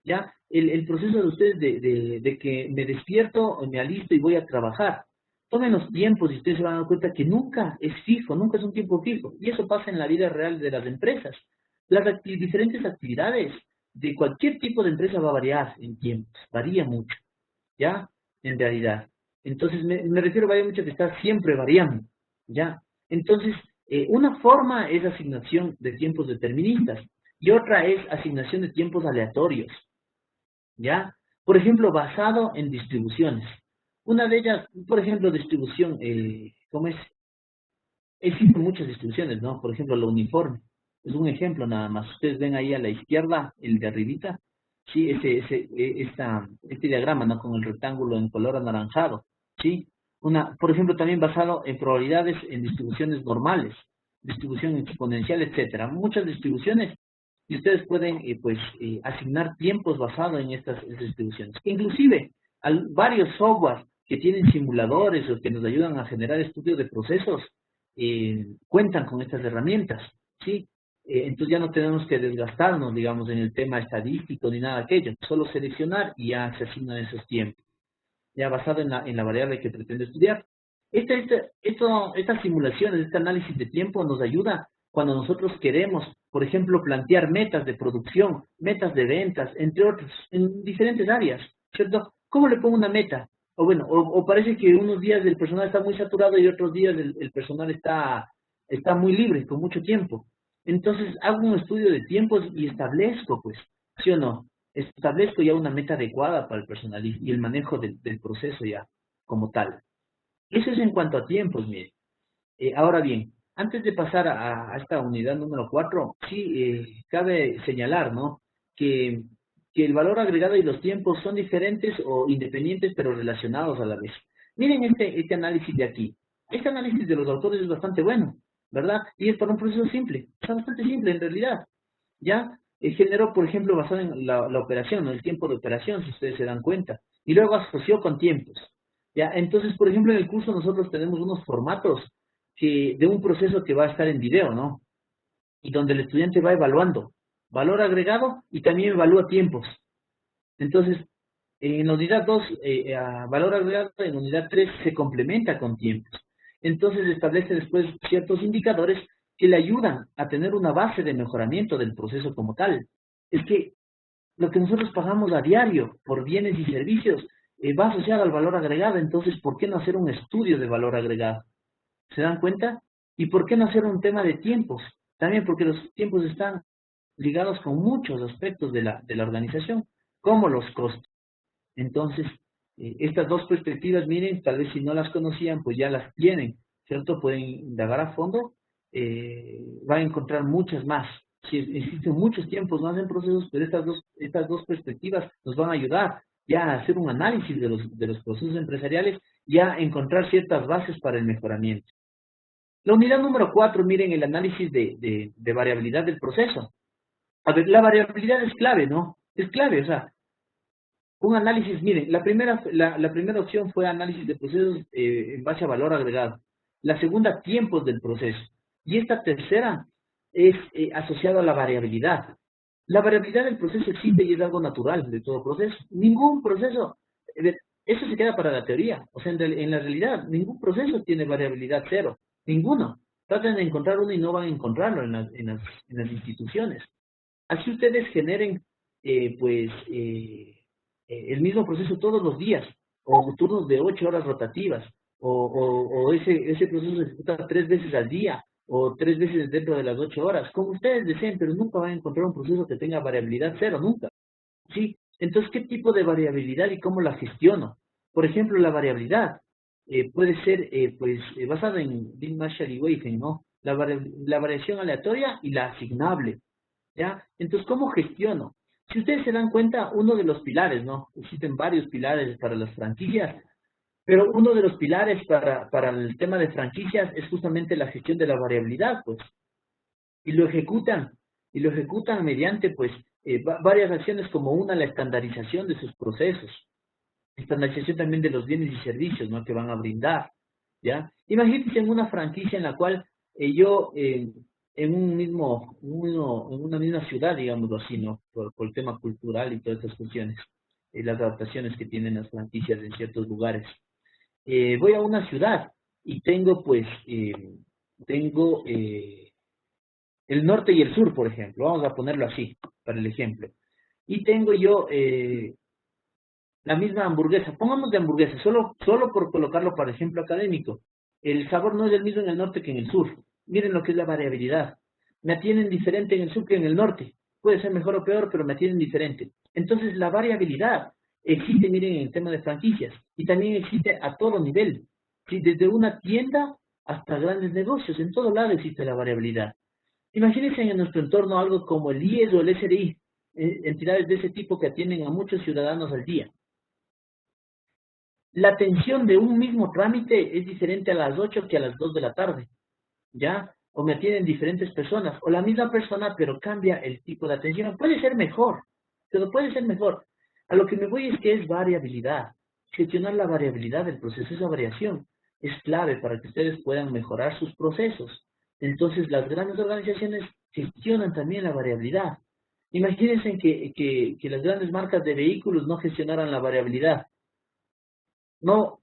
¿Ya? El proceso de ustedes de que me despierto, me alisto y voy a trabajar. Tomen los tiempos y ustedes se van a dar cuenta que nunca es fijo, nunca es un tiempo fijo. Y eso pasa en la vida real de las empresas. Las diferentes actividades de cualquier tipo de empresa va a variar en tiempos, varía mucho, ¿ya? En realidad. Entonces, me refiero varía mucho que está siempre variando, ¿ya? Entonces, una forma es asignación de tiempos deterministas y otra es asignación de tiempos aleatorios. ¿Ya? Por ejemplo, basado en distribuciones. Una de ellas, por ejemplo, distribución, ¿cómo es? Existen muchas distribuciones, ¿no? Por ejemplo, lo uniforme. Es un ejemplo nada más. Ustedes ven ahí a la izquierda, el de arribita, sí, este diagrama, ¿no? Con el rectángulo en color anaranjado, ¿sí? Por ejemplo, también basado en probabilidades en distribuciones normales, distribución exponencial, etcétera. Muchas distribuciones y ustedes pueden, asignar tiempos basados en estas distribuciones. Inclusive, varios software que tienen simuladores o que nos ayudan a generar estudios de procesos, cuentan con estas herramientas, ¿sí? Entonces ya no tenemos que desgastarnos, digamos, en el tema estadístico ni nada de aquello. Solo seleccionar y ya se asignan esos tiempos, ya basado en la variable que pretende estudiar. Estas simulaciones, este análisis de tiempo nos ayuda cuando nosotros queremos, por ejemplo, plantear metas de producción, metas de ventas, entre otros, en diferentes áreas, ¿cierto? ¿Cómo le pongo una meta? O bueno, o parece que unos días el personal está muy saturado y otros días el personal está muy libre, con mucho tiempo. Entonces hago un estudio de tiempos y establezco, pues, ¿sí o no? Establezco ya una meta adecuada para el personal y el manejo del proceso ya como tal. Eso es en cuanto a tiempos, mire. Ahora bien, antes de pasar a esta unidad número 4, sí cabe señalar, ¿no? Que, que el valor agregado y los tiempos son diferentes o independientes, pero relacionados a la vez. Miren este análisis de aquí. Este análisis de los autores es bastante bueno. ¿verdad? Y es para un proceso simple, está bastante simple en realidad, ¿ya? Generó, por ejemplo, basado en la operación, ¿no? El tiempo de operación, si ustedes se dan cuenta, y luego asoció con tiempos, ¿ya? Entonces, por ejemplo, en el curso nosotros tenemos unos formatos de un proceso que va a estar en video, ¿no? Y donde el estudiante va evaluando valor agregado y también evalúa tiempos. Entonces, en la unidad 2, a valor agregado, en la unidad 3 se complementa con tiempos. Entonces establece después ciertos indicadores que le ayudan a tener una base de mejoramiento del proceso como tal. Es que lo que nosotros pagamos a diario por bienes y servicios va asociado al valor agregado, entonces, ¿por qué no hacer un estudio de valor agregado? ¿Se dan cuenta? ¿Y por qué no hacer un tema de tiempos? También porque los tiempos están ligados con muchos aspectos de la organización, como los costos. Entonces, estas dos perspectivas, miren, tal vez si no las conocían, pues ya las tienen, ¿cierto? Pueden indagar a fondo, van a encontrar muchas más. Si existen muchos tiempos más en procesos, pero estas dos perspectivas nos van a ayudar ya a hacer un análisis de los procesos empresariales y a encontrar ciertas bases para el mejoramiento. La unidad número 4, miren, el análisis de variabilidad del proceso. A ver, la variabilidad es clave, ¿no? Es clave, o sea, un análisis, miren, la primera opción fue análisis de procesos en base a valor agregado. La segunda, tiempos del proceso. Y esta tercera es asociada a la variabilidad. La variabilidad del proceso existe y es algo natural de todo proceso. Ningún proceso, eso se queda para la teoría. O sea, en la realidad, ningún proceso tiene variabilidad cero. Ninguno. Traten de encontrar uno y no van a encontrarlo en las instituciones. Así ustedes generen, el mismo proceso todos los días, o turnos de 8 horas rotativas, o ese proceso se ejecuta 3 veces al día, o 3 veces dentro de las 8 horas, como ustedes deseen, pero nunca van a encontrar un proceso que tenga variabilidad cero, nunca. ¿Sí? Entonces, ¿qué tipo de variabilidad y cómo la gestiono? Por ejemplo, la variabilidad puede ser basada en Dean Marshall y Weifen, ¿no? La variación aleatoria y la asignable. ¿Ya? Entonces, ¿cómo gestiono? Si ustedes se dan cuenta, uno de los pilares, ¿no? Existen varios pilares para las franquicias, pero uno de los pilares para el tema de franquicias es justamente la gestión de la variabilidad, pues, y lo ejecutan, y lo ejecutan mediante, pues, varias acciones como una, la estandarización de sus procesos, estandarización también de los bienes y servicios, ¿no? Que van a brindar, ¿ya? Imagínense en una franquicia en la cual yo en en una misma ciudad, digámoslo así, ¿no? Por el tema cultural y todas estas cuestiones, las adaptaciones que tienen las franquicias en ciertos lugares. Voy a una ciudad y tengo, pues, tengo el norte y el sur, por ejemplo, vamos a ponerlo así, para el ejemplo. Y tengo yo la misma hamburguesa, pongamos de hamburguesa, solo por colocarlo para ejemplo académico. El sabor no es el mismo en el norte que en el sur. Miren lo que es la variabilidad. Me atienden diferente en el sur que en el norte. Puede ser mejor o peor, pero me atienden diferente. Entonces la variabilidad existe, miren, en el tema de franquicias. Y también existe a todo nivel. ¿Sí? Desde una tienda hasta grandes negocios. En todo lado existe la variabilidad. Imagínense en nuestro entorno algo como el IES o el SRI. Entidades de ese tipo que atienden a muchos ciudadanos al día. La atención de un mismo trámite es diferente a las 8 que a las 2 de la tarde, ¿ya? O me atienden diferentes personas, o la misma persona, pero cambia el tipo de atención. Puede ser mejor, pero puede ser mejor. A lo que me voy es que es variabilidad. Gestionar la variabilidad del proceso, esa variación, es clave para que ustedes puedan mejorar sus procesos. Entonces, las grandes organizaciones gestionan también la variabilidad. Imagínense que las grandes marcas de vehículos no gestionaran la variabilidad, no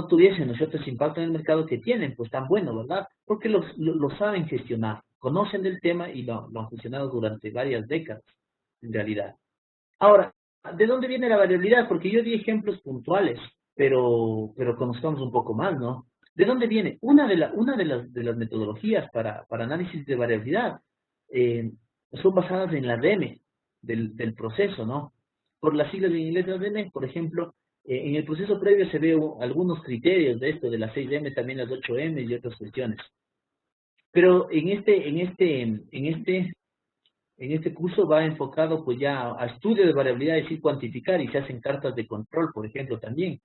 tuviesen, ¿no es cierto?, ese impacto en el mercado que tienen, pues tan bueno, ¿verdad? Porque lo saben gestionar, conocen del tema y lo han gestionado durante varias décadas, en realidad. Ahora, ¿de dónde viene la variabilidad? Porque yo di ejemplos puntuales, pero conozcamos un poco más, ¿no? ¿De dónde viene? Una de las metodologías para análisis de variabilidad eh, son basadas en la REME del proceso, ¿no? Por las siglas en inglés de la REME, por ejemplo, en el proceso previo se ve algunos criterios de esto, de las 6M, también las 8M y otras cuestiones. Pero en este curso va enfocado pues ya a estudio de variabilidades y cuantificar y se hacen cartas de control, por ejemplo, también.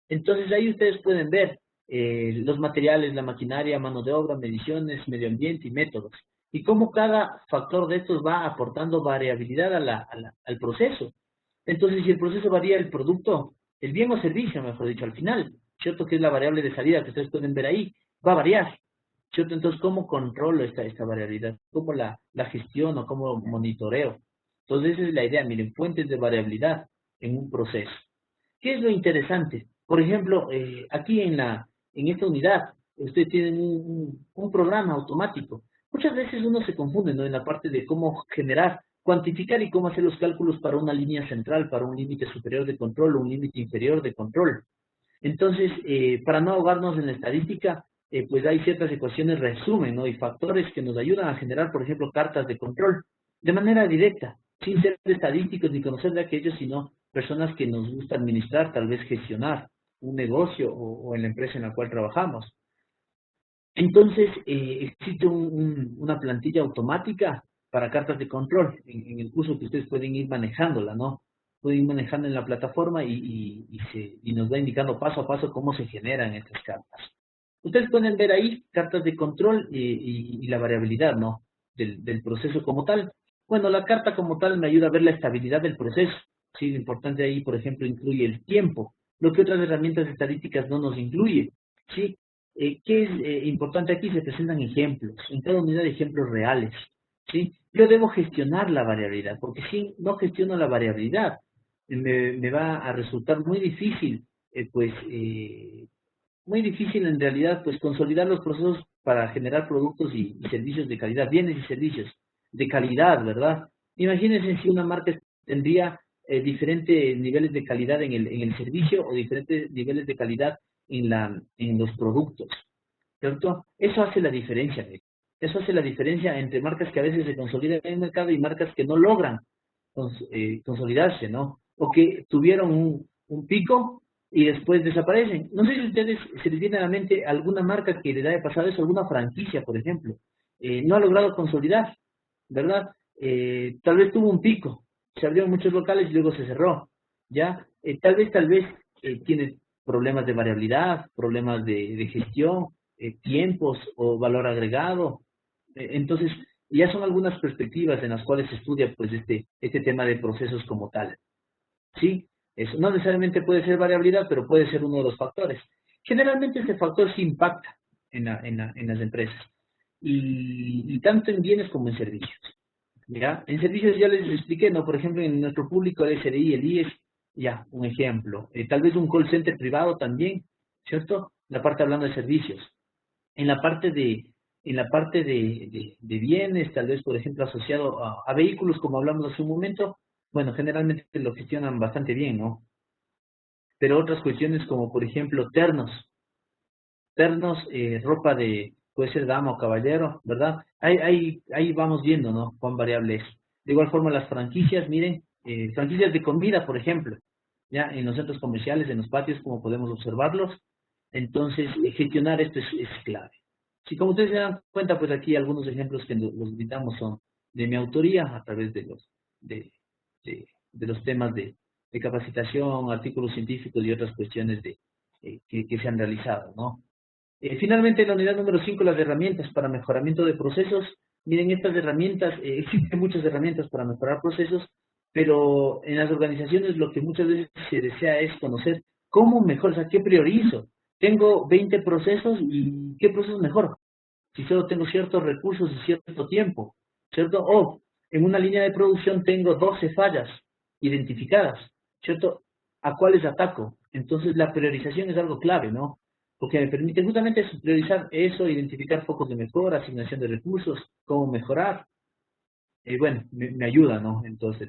Entonces ahí ustedes pueden ver los materiales, la maquinaria, mano de obra, mediciones, medio ambiente y métodos. Y cómo cada factor de estos va aportando variabilidad al proceso. Entonces, si el proceso varía, el producto, el bien o servicio, mejor dicho, al final, ¿cierto? Que es la variable de salida que ustedes pueden ver ahí, va a variar, ¿cierto? Entonces, ¿cómo controlo esta variabilidad? ¿Cómo la gestiono? ¿Cómo monitoreo? Entonces, esa es la idea, miren, fuentes de variabilidad en un proceso. ¿Qué es lo interesante? Por ejemplo, aquí en esta unidad, ustedes tienen un programa automático. Muchas veces uno se confunde, ¿no? En la parte de cómo generar, cuantificar y cómo hacer los cálculos para una línea central, para un límite superior de control o un límite inferior de control. Entonces, para no ahogarnos en la estadística, pues hay ciertas ecuaciones resumen, ¿no? Y factores que nos ayudan a generar, por ejemplo, cartas de control de manera directa, sin ser estadísticos ni conocer de aquellos, sino personas que nos gusta administrar, tal vez gestionar un negocio o en la empresa en la cual trabajamos. Entonces, existe una plantilla automática para cartas de control en el curso que ustedes pueden ir manejándola, ¿no? Pueden ir manejando en la plataforma y nos va indicando paso a paso cómo se generan estas cartas. Ustedes pueden ver ahí cartas de control y la variabilidad, ¿no? Del proceso como tal. Bueno, la carta como tal me ayuda a ver la estabilidad del proceso. Sí, lo importante ahí, por ejemplo, incluye el tiempo, lo que otras herramientas estadísticas no nos incluye. ¿Sí? ¿Qué es importante aquí? Se presentan ejemplos, en cada unidad ejemplos reales, ¿sí? Yo debo gestionar la variabilidad, porque si no gestiono la variabilidad, me va a resultar muy difícil, muy difícil en realidad, pues consolidar los procesos para generar productos y servicios de calidad, bienes y servicios de calidad, ¿verdad? Imagínense si una marca tendría diferentes niveles de calidad en el servicio o diferentes niveles de calidad en los productos, ¿cierto? Eso hace la diferencia, ¿ve? Eso hace la diferencia entre marcas que a veces se consolidan en el mercado y marcas que no logran consolidarse, ¿no? O que tuvieron un pico y después desaparecen. No sé si a ustedes se les viene a la mente alguna marca que les haya pasado eso, alguna franquicia, por ejemplo, no ha logrado consolidar, ¿verdad? Tal vez tuvo un pico, se abrieron muchos locales y luego se cerró, ¿ya? Tal vez tiene problemas de variabilidad, problemas de gestión, tiempos o valor agregado. Entonces, ya son algunas perspectivas en las cuales se estudia pues este tema de procesos como tal. ¿Sí? Eso no necesariamente puede ser variabilidad, pero puede ser uno de los factores. Generalmente este factor sí impacta en las empresas, y tanto en bienes como en servicios. ¿Ya? En servicios ya les expliqué, ¿no? Por ejemplo, en nuestro público, el SRI, el IES, ya, un ejemplo. Tal vez un call center privado también, ¿cierto? La parte hablando de servicios. En la parte de bienes, tal vez, por ejemplo, asociado a vehículos, como hablamos hace un momento, bueno, generalmente lo gestionan bastante bien, ¿no? Pero otras cuestiones como, por ejemplo, ternos, ropa puede ser dama o caballero, ¿verdad? Ahí vamos viendo, ¿no? Cuán variable es. De igual forma, las franquicias, miren, franquicias de comida, por ejemplo, ya en los centros comerciales, en los patios, como podemos observarlos. Entonces, gestionar esto es clave. Si como ustedes se dan cuenta, pues aquí algunos ejemplos que los invitamos son de mi autoría a través de los temas de capacitación, artículos científicos y otras cuestiones que se han realizado, ¿no? Finalmente, la unidad número 5, las herramientas para mejoramiento de procesos. Miren, estas herramientas, existen muchas herramientas para mejorar procesos, pero en las organizaciones lo que muchas veces se desea es conocer cómo mejor, o sea, qué priorizo. Tengo 20 procesos y qué proceso mejor, si solo tengo ciertos recursos y cierto tiempo, ¿cierto? O en una línea de producción tengo 12 fallas identificadas, ¿cierto? ¿A cuáles ataco? Entonces la priorización es algo clave, ¿no? Porque me permite justamente eso, priorizar eso, identificar focos de mejora, asignación de recursos, cómo mejorar. Bueno, me ayuda, ¿no? Entonces,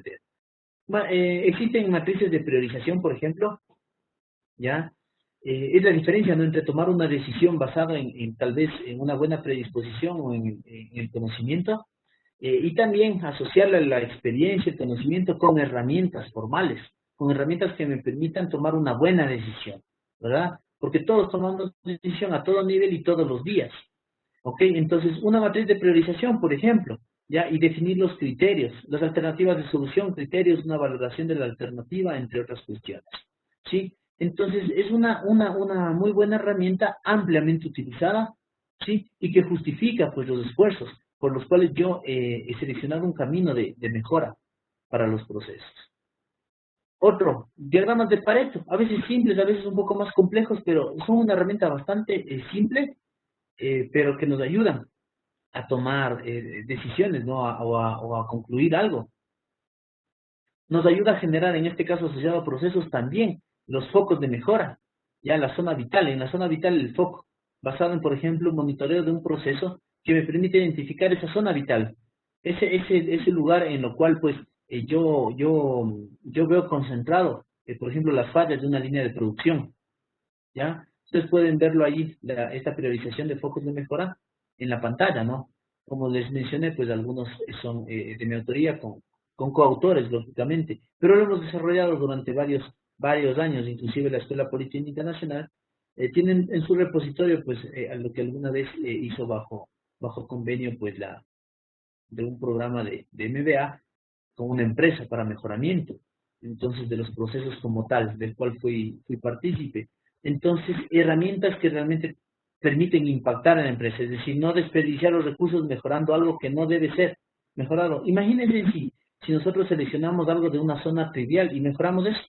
existen matrices de priorización, por ejemplo, ¿ya? Es la diferencia, ¿no? Entre tomar una decisión basada en tal vez en una buena predisposición o en el conocimiento, y también asociar la experiencia, el conocimiento con herramientas formales, con herramientas que me permitan tomar una buena decisión, ¿verdad? Porque todos tomamos decisión a todo nivel y todos los días, ¿ok? Entonces, una matriz de priorización, por ejemplo, ¿ya? Y definir los criterios, las alternativas de solución, criterios, una valoración de la alternativa, entre otras cuestiones, ¿sí? Entonces, es una muy buena herramienta ampliamente utilizada, ¿sí? Y que justifica, pues, los esfuerzos por los cuales yo he seleccionado un camino de mejora para los procesos. Otro, diagramas de Pareto, a veces simples, a veces un poco más complejos, pero son una herramienta bastante simple, pero que nos ayudan a tomar decisiones, ¿no? O a concluir algo. Nos ayuda a generar, en este caso asociado a procesos también, los focos de mejora, ya la zona vital, en la zona vital el foco, basado en, por ejemplo, un monitoreo de un proceso que me permite identificar esa zona vital, ese lugar en lo cual, pues, yo veo concentrado, por ejemplo, las fallas de una línea de producción, ¿ya? Ustedes pueden verlo ahí, esta priorización de focos de mejora en la pantalla, ¿no? Como les mencioné, pues algunos son de mi autoría con coautores, lógicamente, pero lo hemos desarrollado durante varios años, inclusive la Escuela Politécnica Nacional, tienen en su repositorio, pues, a lo que alguna vez hizo bajo convenio, pues, de un programa de MBA con una empresa para mejoramiento, entonces de los procesos como tal, del cual fui partícipe. Entonces, herramientas que realmente permiten impactar en la empresa, es decir, no desperdiciar los recursos mejorando algo que no debe ser mejorado. Imagínense si nosotros seleccionamos algo de una zona trivial y mejoramos eso,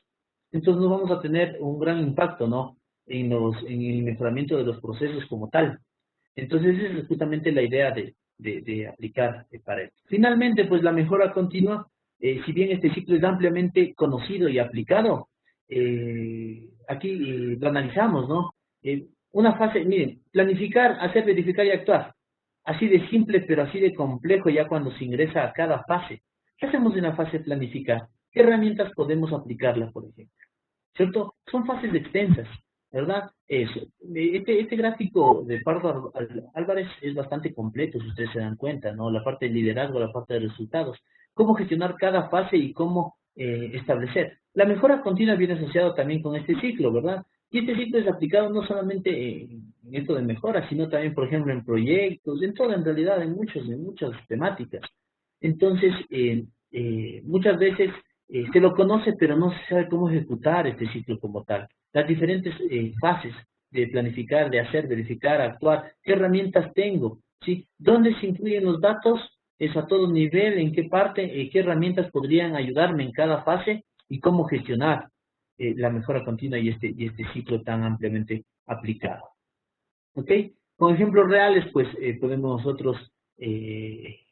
entonces no vamos a tener un gran impacto, ¿no? En el mejoramiento de los procesos como tal. Entonces, esa es justamente la idea de aplicar para esto. Finalmente, pues la mejora continua, si bien este ciclo es ampliamente conocido y aplicado, aquí lo analizamos, ¿no? Una fase, miren, planificar, hacer, verificar y actuar. Así de simple, pero así de complejo ya cuando se ingresa a cada fase. ¿Qué hacemos en la fase de planificar? ¿Qué herramientas podemos aplicarla, por ejemplo? ¿Cierto? Son fases extensas, ¿verdad? Eso. Este gráfico de Pardo Álvarez es bastante completo, si ustedes se dan cuenta, ¿no? La parte de liderazgo, la parte de resultados. Cómo gestionar cada fase y cómo establecer. La mejora continua viene asociado también con este ciclo, ¿verdad? Y este ciclo es aplicado no solamente en esto de mejora, sino también, por ejemplo, en proyectos, en todo, en realidad, en muchas temáticas. Entonces, muchas veces se lo conoce, pero no se sabe cómo ejecutar este ciclo como tal. Las diferentes fases de planificar, de hacer, verificar, actuar, qué herramientas tengo, ¿sí? ¿Dónde se incluyen los datos? Es a todo nivel, en qué parte, qué herramientas podrían ayudarme en cada fase y cómo gestionar la mejora continua y este ciclo tan ampliamente aplicado. ¿Ok? Con ejemplos reales, pues podemos nosotros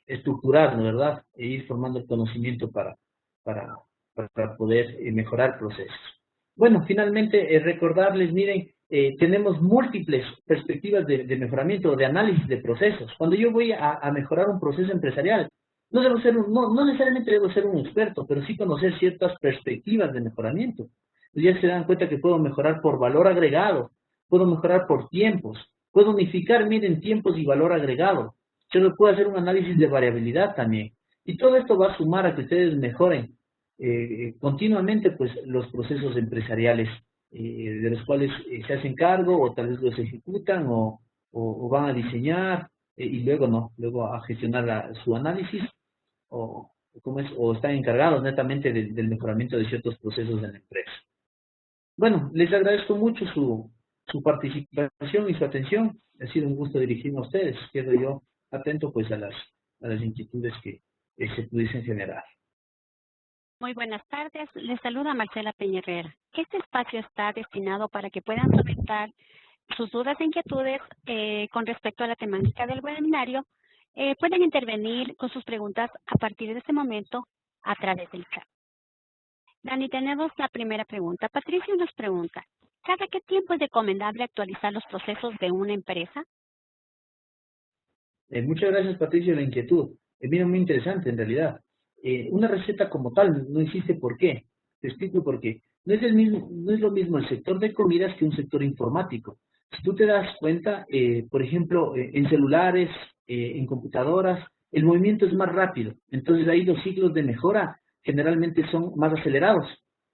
estructurar, ¿no verdad? E ir formando el conocimiento para, para poder mejorar procesos. Bueno, finalmente recordarles, miren, tenemos múltiples perspectivas de mejoramiento, de análisis de procesos. Cuando yo voy a mejorar un proceso empresarial, no necesariamente debo ser un experto, pero sí conocer ciertas perspectivas de mejoramiento. Ya se dan cuenta que puedo mejorar por valor agregado, puedo mejorar por tiempos, puedo unificar, miren, tiempos y valor agregado. Yo puedo hacer un análisis de variabilidad también. Y todo esto va a sumar a que ustedes mejoren continuamente pues los procesos empresariales de los cuales se hacen cargo o tal vez los ejecutan o van a diseñar y luego no, luego a gestionar su análisis o, o están encargados netamente del mejoramiento de ciertos procesos en la empresa. Bueno, les agradezco mucho su participación y su atención. Ha sido un gusto dirigirme a ustedes. Quedo yo atento pues a las inquietudes que se pudiesen generar. Muy buenas tardes. Les saluda Marcela Peña Herrera. Este espacio está destinado para que puedan solicitar sus dudas e inquietudes con respecto a la temática del webinario. Pueden intervenir con sus preguntas a partir de este momento a través del chat. Dani, tenemos la primera pregunta. Patricia nos pregunta, ¿cada qué tiempo es recomendable actualizar los procesos de una empresa? Muchas gracias, Patricio, la inquietud. Mira, muy interesante en realidad. Una receta como tal no existe. ¿Por qué? Te explico por qué. No es lo mismo el sector de comidas que un sector informático. Si tú te das cuenta, por ejemplo, en celulares, en computadoras, el movimiento es más rápido. Entonces ahí los ciclos de mejora generalmente son más acelerados,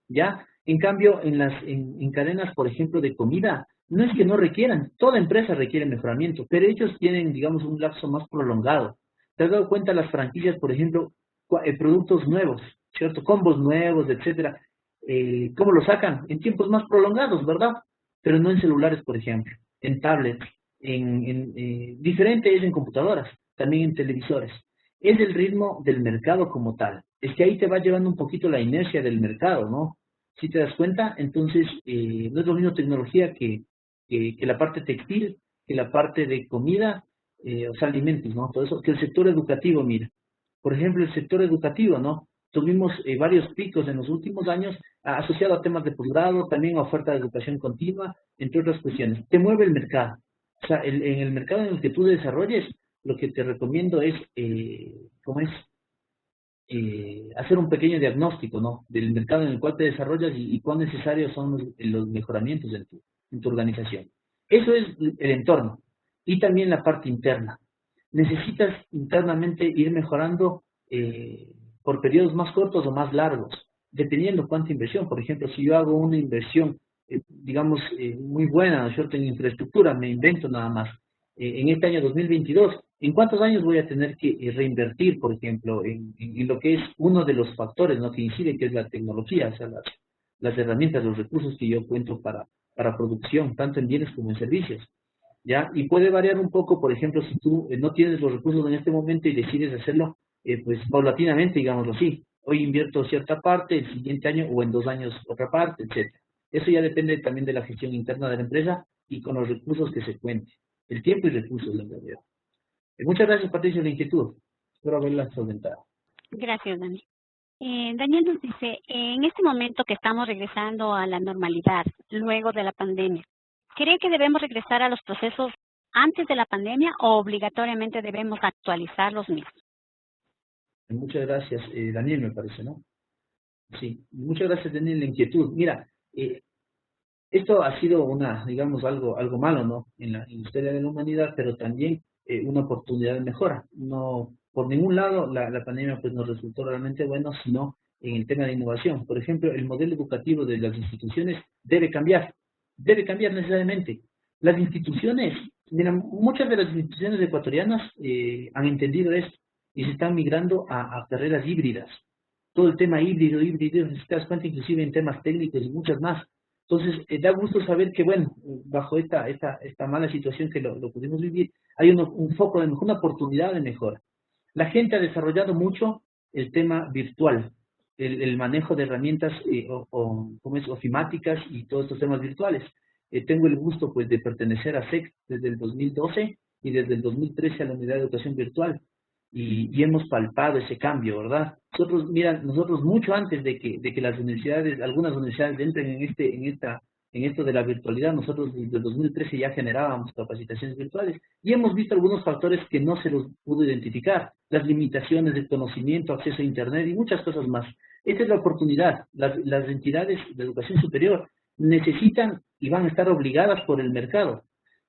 ¿ya? En cambio, en cadenas, por ejemplo, de comida, no es que no requieran, toda empresa requiere mejoramiento, pero ellos tienen, digamos, un lapso más prolongado. ¿Te has dado cuenta las franquicias, por ejemplo, productos nuevos, ¿cierto? Combos nuevos, etcétera? ¿cómo lo sacan? En tiempos más prolongados, ¿verdad? Pero no en celulares, por ejemplo, en tablets, diferente es en computadoras, también en televisores. Es el ritmo del mercado como tal. Es que ahí te va llevando un poquito la inercia del mercado, ¿no? Si te das cuenta, entonces no es lo mismo tecnología que la parte textil, que la parte de comida, o sea, alimentos, ¿no? Todo eso, que el sector educativo, mira. Por ejemplo, el sector educativo, ¿no? Tuvimos varios picos en los últimos años asociados a temas de posgrado, también a oferta de educación continua, entre otras cuestiones. Te mueve el mercado. O sea, en el mercado en el que tú desarrolles, lo que te recomiendo es, ¿cómo es? Hacer un pequeño diagnóstico, ¿no? Del mercado en el cual te desarrollas y cuán necesarios son los mejoramientos en tu organización. Eso es el entorno. Y también la parte interna. Necesitas internamente ir mejorando por periodos más cortos o más largos, dependiendo cuánta inversión. Por ejemplo, si yo hago una inversión, digamos, muy buena, ¿no es cierto?, en infraestructura, me invento nada más, en este año 2022, ¿en cuántos años voy a tener que reinvertir, por ejemplo, en lo que es uno de los factores, ¿no?, que incide, que es la tecnología, o sea, las herramientas, los recursos que yo cuento para producción, tanto en bienes como en servicios? ¿Ya? Y puede variar un poco, por ejemplo, si tú no tienes los recursos en este momento y decides hacerlo, pues paulatinamente, digámoslo así. Hoy invierto cierta parte, el siguiente año o en 2 años otra parte, etcétera. Eso ya depende también de la gestión interna de la empresa y con los recursos que se cuente. El tiempo y recursos, en realidad. Muchas gracias, Patricia, la inquietud. Espero haberla solventado. Gracias, Dani. Daniel nos dice, en este momento que estamos regresando a la normalidad, luego de la pandemia, ¿cree que debemos regresar a los procesos antes de la pandemia o obligatoriamente debemos actualizar los mismos? Muchas gracias, Daniel, me parece, ¿no? Sí, muchas gracias, Daniel, la inquietud. Mira, esto ha sido digamos, algo malo, ¿no?, en la historia de la humanidad, pero también una oportunidad de mejora. No, por ningún lado la pandemia pues nos resultó realmente bueno, sino en el tema de innovación. Por ejemplo, el modelo educativo de las instituciones debe cambiar necesariamente. Las instituciones, mira, muchas de las instituciones ecuatorianas han entendido esto y se están migrando a carreras híbridas. Todo el tema híbrido, si te das cuenta, inclusive en temas técnicos y muchas más. Entonces, da gusto saber que, bueno, bajo esta mala situación que lo pudimos vivir, hay un foco de mejora, una oportunidad de mejora. La gente ha desarrollado mucho el tema virtual, el manejo de herramientas ofimáticas y todos estos temas virtuales. Tengo el gusto, pues, de pertenecer a SEC desde el 2012 y desde el 2013 a la Unidad de Educación Virtual. Y hemos palpado ese cambio, ¿verdad? Nosotros mucho antes de que las universidades, algunas universidades entren en esto de la virtualidad, nosotros desde el 2013 ya generábamos capacitaciones virtuales y hemos visto algunos factores que no se los pudo identificar, las limitaciones de conocimiento, acceso a Internet y muchas cosas más. Esta es la oportunidad. Las entidades de educación superior necesitan y van a estar obligadas por el mercado,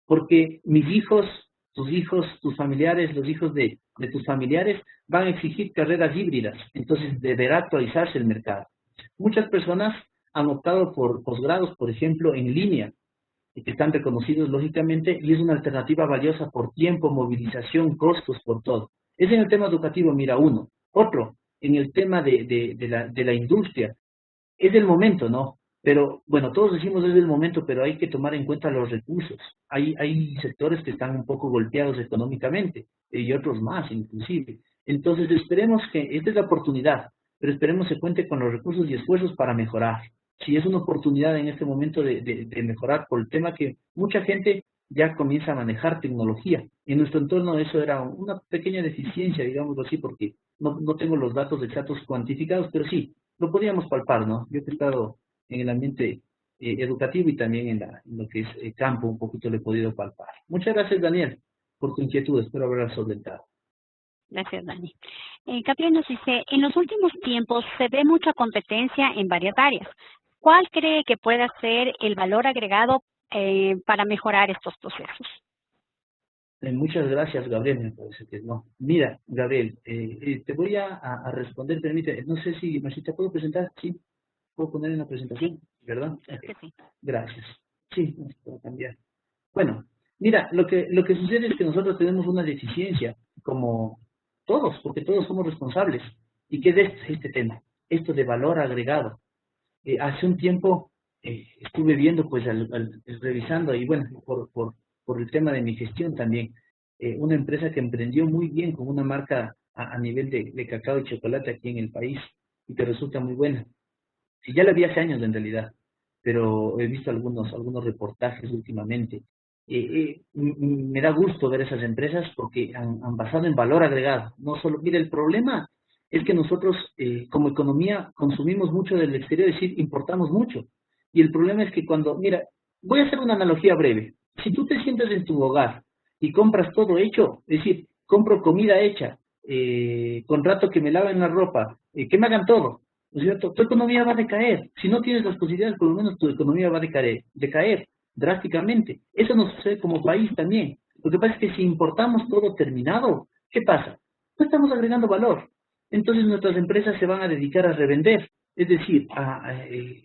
porque mis hijos, tus familiares, los hijos de tus familiares van a exigir carreras híbridas, entonces deberá actualizarse el mercado. Muchas personas han optado por posgrados, por ejemplo, en línea, que están reconocidos lógicamente, y es una alternativa valiosa por tiempo, movilización, costos, por todo. Es en el tema educativo, mira, uno. Otro, en el tema de la industria. Es el momento, ¿no? Pero, bueno, todos decimos es el momento, pero hay que tomar en cuenta los recursos. Hay sectores que están un poco golpeados económicamente y otros más, inclusive. Entonces, esperemos que, esta es la oportunidad, pero esperemos se cuente con los recursos y esfuerzos para mejorar. Si es una oportunidad en este momento de mejorar por el tema que mucha gente ya comienza a manejar tecnología. En nuestro entorno eso era una pequeña deficiencia, digámoslo así, porque no tengo los datos exactos cuantificados, pero sí, lo podíamos palpar, ¿no? Yo he estado en el ambiente educativo y también en lo que es campo, un poquito lo he podido palpar. Muchas gracias, Daniel, por tu inquietud. Espero haberla solventado. Gracias, Dani. Gabriel nos dice, en los últimos tiempos se ve mucha competencia en varias áreas. ¿Cuál cree que pueda ser el valor agregado para mejorar estos procesos? Muchas gracias, Gabriel, me parece que no. Mira, Gabriel, te voy a responder, permíteme, no sé si te puedo presentar, sí, puedo poner en la presentación, ¿verdad? Okay. Sí. Gracias. Sí, puedo cambiar. Bueno, mira, lo que sucede es que nosotros tenemos una deficiencia, como todos, porque todos somos responsables. ¿Y qué es este tema? Esto de valor agregado. Hace un tiempo estuve viendo, pues, revisando, y bueno, por el tema de mi gestión también, una empresa que emprendió muy bien con una marca a nivel de cacao y chocolate aquí en el país, y que resulta muy buena. Y ya la vi hace años en realidad, pero he visto algunos reportajes últimamente. Me da gusto ver esas empresas porque han basado en valor agregado. No solo, mira, el problema es que nosotros como economía consumimos mucho del exterior, es decir, importamos mucho. Y el problema es que cuando, mira, voy a hacer una analogía breve. Si tú te sientas en tu hogar y compras todo hecho, es decir, compro comida hecha, contrato que me laven la ropa, que me hagan todo, ¿no es cierto? Tu economía va a decaer. Si no tienes las posibilidades, por lo menos tu economía va a decaer drásticamente. Eso nos sucede como país también. Lo que pasa es que si importamos todo terminado, ¿qué pasa? No estamos agregando valor. Entonces nuestras empresas se van a dedicar a revender. Es decir,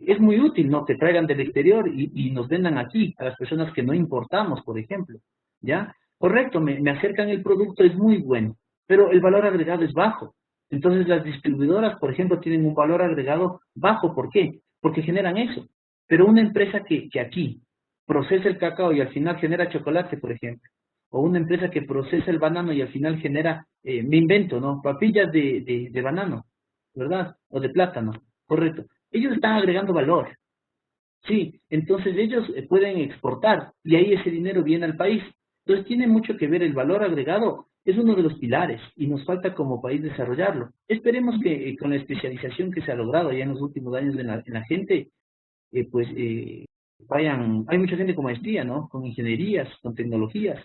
es muy útil, ¿no? Que traigan del exterior y nos vendan aquí, a las personas que no importamos, por ejemplo. ¿Ya? Correcto, me acercan el producto, es muy bueno, pero el valor agregado es bajo. Entonces las distribuidoras, por ejemplo, tienen un valor agregado bajo. ¿Por qué? Porque generan eso. Pero una empresa que aquí procesa el cacao y al final genera chocolate, por ejemplo, o una empresa que procesa el banano y al final genera, me invento, ¿no? Papillas de banano, ¿verdad? O de plátano, correcto. Ellos están agregando valor. Sí, entonces ellos pueden exportar y ahí ese dinero viene al país. Entonces tiene mucho que ver el valor agregado, es uno de los pilares y nos falta como país desarrollarlo. Esperemos que con la especialización que se ha logrado ya en los últimos años en la gente, pues vayan, hay mucha gente con maestría, ¿no? Con ingenierías, con tecnologías,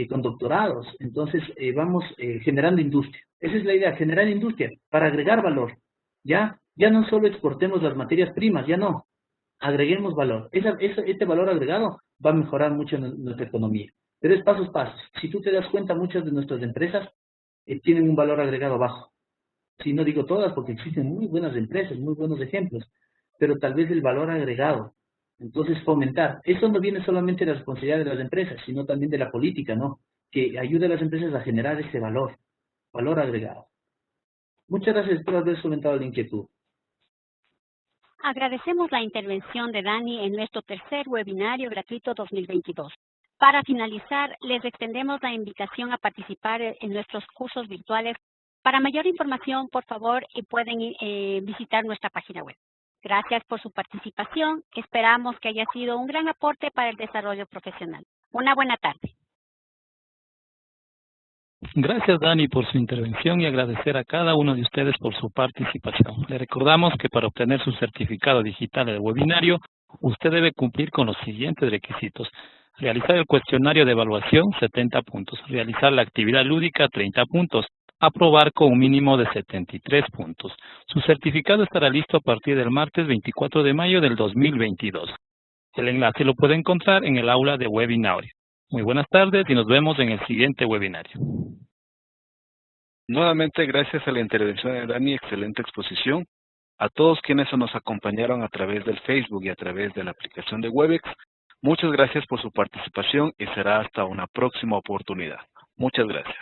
con doctorados. Entonces vamos generando industria. Esa es la idea, generar industria para agregar valor. Ya no solo exportemos las materias primas, ya no, agreguemos valor. Este valor agregado va a mejorar mucho nuestra economía. Pero es pasos a pasos. Si tú te das cuenta, muchas de nuestras empresas tienen un valor agregado bajo. Si no digo todas, porque existen muy buenas empresas, muy buenos ejemplos, pero tal vez el valor agregado. Entonces, fomentar. Eso no viene solamente de la responsabilidad de las empresas, sino también de la política, ¿no? Que ayude a las empresas a generar ese valor agregado. Muchas gracias por haber solventado la inquietud. Agradecemos la intervención de Dani en nuestro tercer webinario gratuito 2022. Para finalizar, les extendemos la invitación a participar en nuestros cursos virtuales. Para mayor información, por favor, pueden visitar nuestra página web. Gracias por su participación. Esperamos que haya sido un gran aporte para el desarrollo profesional. Una buena tarde. Gracias, Dani, por su intervención y agradecer a cada uno de ustedes por su participación. Le recordamos que para obtener su certificado digital del webinario, usted debe cumplir con los siguientes requisitos. Realizar el cuestionario de evaluación, 70 puntos. Realizar la actividad lúdica, 30 puntos. Aprobar con un mínimo de 73 puntos. Su certificado estará listo a partir del martes 24 de mayo del 2022. El enlace lo puede encontrar en el aula de webinario. Muy buenas tardes y nos vemos en el siguiente webinario. Nuevamente, gracias a la intervención de Dani, excelente exposición. A todos quienes nos acompañaron a través del Facebook y a través de la aplicación de Webex, muchas gracias por su participación y será hasta una próxima oportunidad. Muchas gracias.